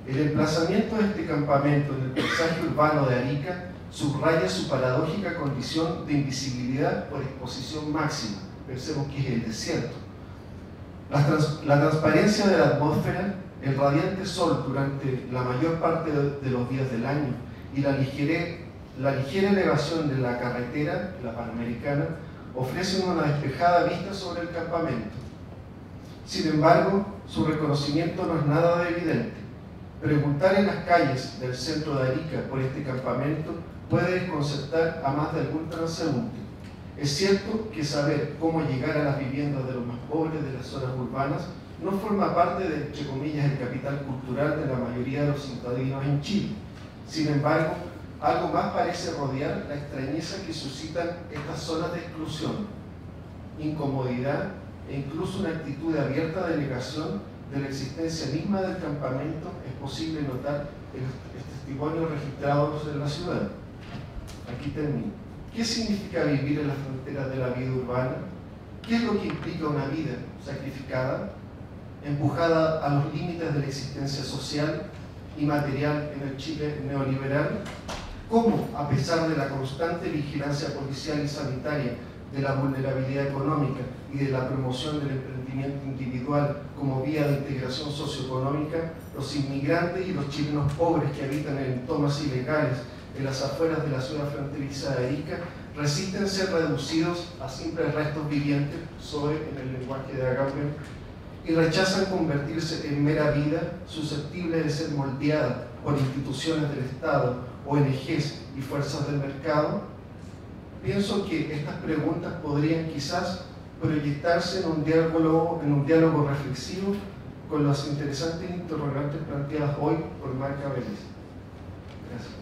El emplazamiento de este campamento en el paisaje urbano de Arica subraya su paradójica condición de invisibilidad por exposición máxima. Pensemos que es el desierto. La transparencia de la atmósfera, el radiante sol durante la mayor parte de los días del año y la ligera elevación de la carretera, la Panamericana, ofrecen una despejada vista sobre el campamento. Sin embargo, su reconocimiento no es nada de evidente. Preguntar en las calles del centro de Arica por este campamento puede desconcertar a más de algún transeúnte. Es cierto que saber cómo llegar a las viviendas de los más pobres de las zonas urbanas no forma parte de, entre comillas, el capital cultural de la mayoría de los citadinos en Chile. Sin embargo, algo más parece rodear la extrañeza que suscitan estas zonas de exclusión, incomodidad e incluso una actitud de abierta denegación de la existencia misma del campamento. Es posible notar en los testimonios registrados en la ciudad. Aquí termino. ¿Qué significa vivir en las fronteras de la vida urbana? ¿Qué es lo que implica una vida sacrificada, empujada a los límites de la existencia social y material en el Chile neoliberal? ¿Cómo, a pesar de la constante vigilancia policial y sanitaria, de la vulnerabilidad económica y de la promoción del emprendimiento individual como vía de integración socioeconómica, los inmigrantes y los chilenos pobres que habitan en tomas ilegales en las afueras de la ciudad fronteriza de Arica resisten ser reducidos a simples restos vivientes, Zoe en el lenguaje de Agamben, y rechazan convertirse en mera vida susceptible de ser moldeada por instituciones del Estado, ONGs y fuerzas del mercado? Pienso que estas preguntas podrían quizás proyectarse en un diálogo reflexivo con las interesantes interrogantes planteadas hoy por Marca Vélez. Gracias.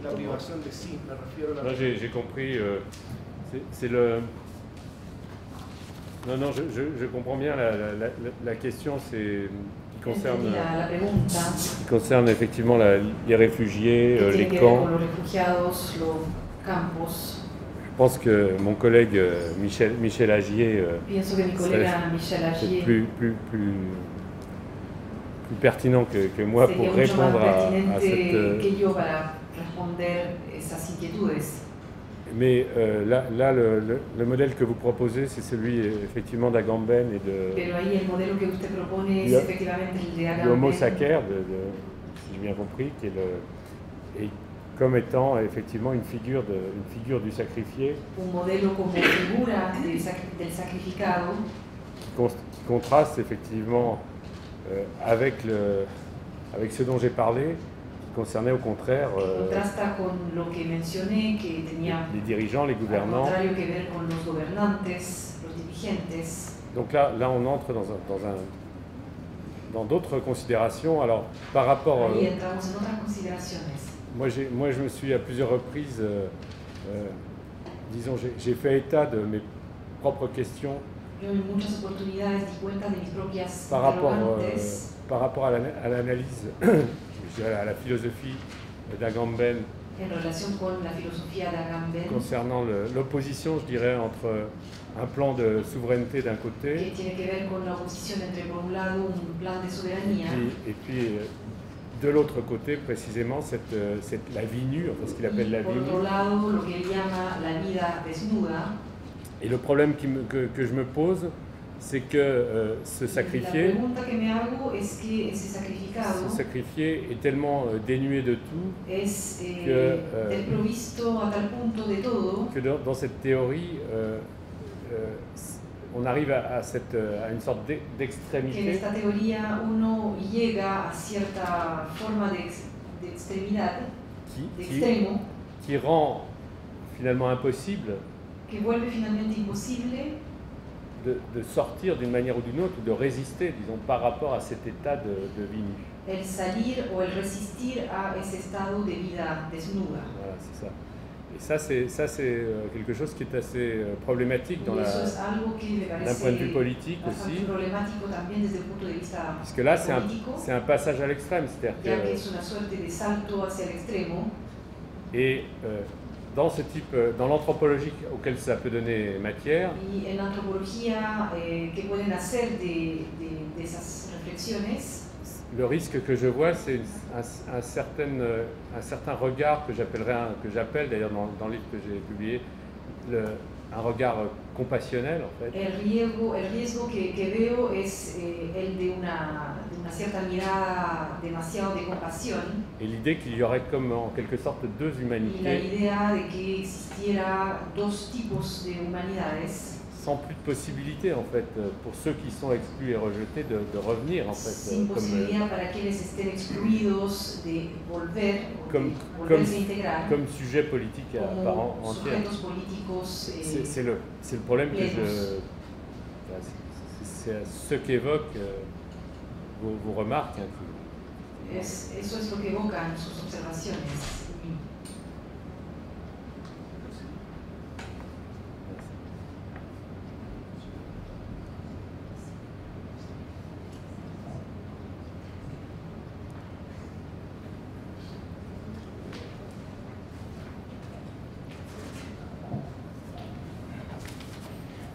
La privación de sí, me refiero a la... J'ai compris. C'est le... Non, je comprends bien la question, c'est qui concerne effectivement les réfugiés, les camps. Je pense que mon collègue Michel Agier est plus pertinent que moi pour répondre à cette... Mais là, le modèle que vous proposez, c'est celui effectivement d'Agamben et de Homo sacer, si j'ai bien compris, qui est comme étant effectivement une figure du sacrifié un modelo como figura del sacrificado qui contraste effectivement avec ce dont j'ai parlé, qui concernait au contraire contrasta con lo que mencioné, que tenía les dirigeants, les al gouvernants. contrario que ver con los gobernantes, los dirigentes. Donc là on entre dans d'autres considérations. Alors par rapport, Ahí entramos en otras consideraciones. moi je me suis à plusieurs reprises, disons, j'ai fait état de mes propres questions Yo en muchas oportunidades di cuenta de mis propias par rapport à interrogantes l'analyse, je dirais à la philosophie d'Agamben en relación con la filosofía de Agamben, concernant l'opposition, je dirais, entre un plan de souveraineté d'un que côté tiene que ver con la oposición entre, por un lado, un plan de soberanía et puis de l'autre côté, précisément, la vie nue, enfin, ce qu'il appelle la y, por vie otro nue. lado, lo que él llama la vida desnuda. Et le problème que je me pose, c'est que ce La sacrifié pregunta que me hago es que ese sacrificado est tellement dénué de tout es que, desprovisto a tal punto de todo que dans cette théorie, on arrive à une sorte que en d'extrémité esta teoría uno llega a cierta forma de extremidad, de extremo, qui rend finalement impossible que vuelve finalmente imposible de sortir d'une manière ou d'une autre, ou de résister, disons, par rapport à cet état de vie nue. el salir o el resistir a ese estado de vida desnuda. Voilà, c'est ça. Et ça, c'est quelque chose qui est assez problématique Y eso es algo que me d'un parece point de vue politique bastante aussi, problemático también desde el punto de vista puisque là, político, c'est un passage à l'extrême, ya que c'est-à-dire es una suerte de salto hacia el extremo. et dans l'anthropologie auquel ça peut donner matière, Y en la antropología, ¿qué pueden hacer de esas reflexiones? le risque que je vois, c'est un certain regard que j'appelle d'ailleurs dans le livre que j'ai publié, un regard compassionnel en fait. El riesgo que veo es el de una cierta mirada demasiado de compasión Et l'idée qu'il y aurait comme en quelque sorte deux y la humanités idea de que existiera dos tipos de humanidades sans plus de possibilité en fait pour ceux qui sont exclus et rejetés de revenir en fait sin posibilidad para quienes estén excluidos de volverse a integrar comme sujet politique à part como entière. sujetos políticos. C'est le problème que c'est ce qu'évoquent vos remarques. Hein, Eso es lo que evocan sus observaciones.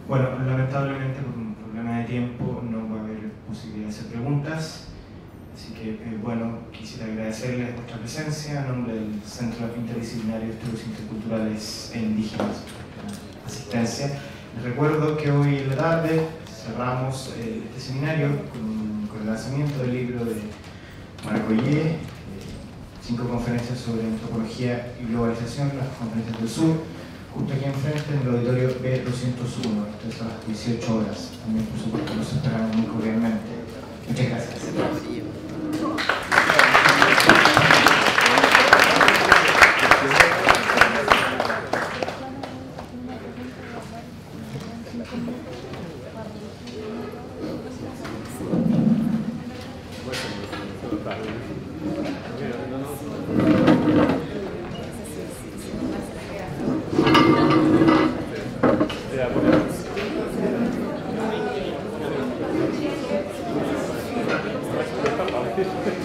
Bueno, lamentablemente por un problema de tiempo no va a haber posibilidad de hacer preguntas, así que bueno, quisiera agradecerles vuestra presencia en nombre del Centro Interdisciplinario de Estudios Interculturales e Indígenas por la asistencia. Les recuerdo que hoy en la tarde cerramos este seminario con el lanzamiento del libro de Maracoyé, 5 conferencias sobre antropología y globalización, las conferencias del sur, justo aquí enfrente en el auditorio B201, esto es a las 18 horas. También, por supuesto, los esperamos muy cordialmente. Muchas gracias. Thank you.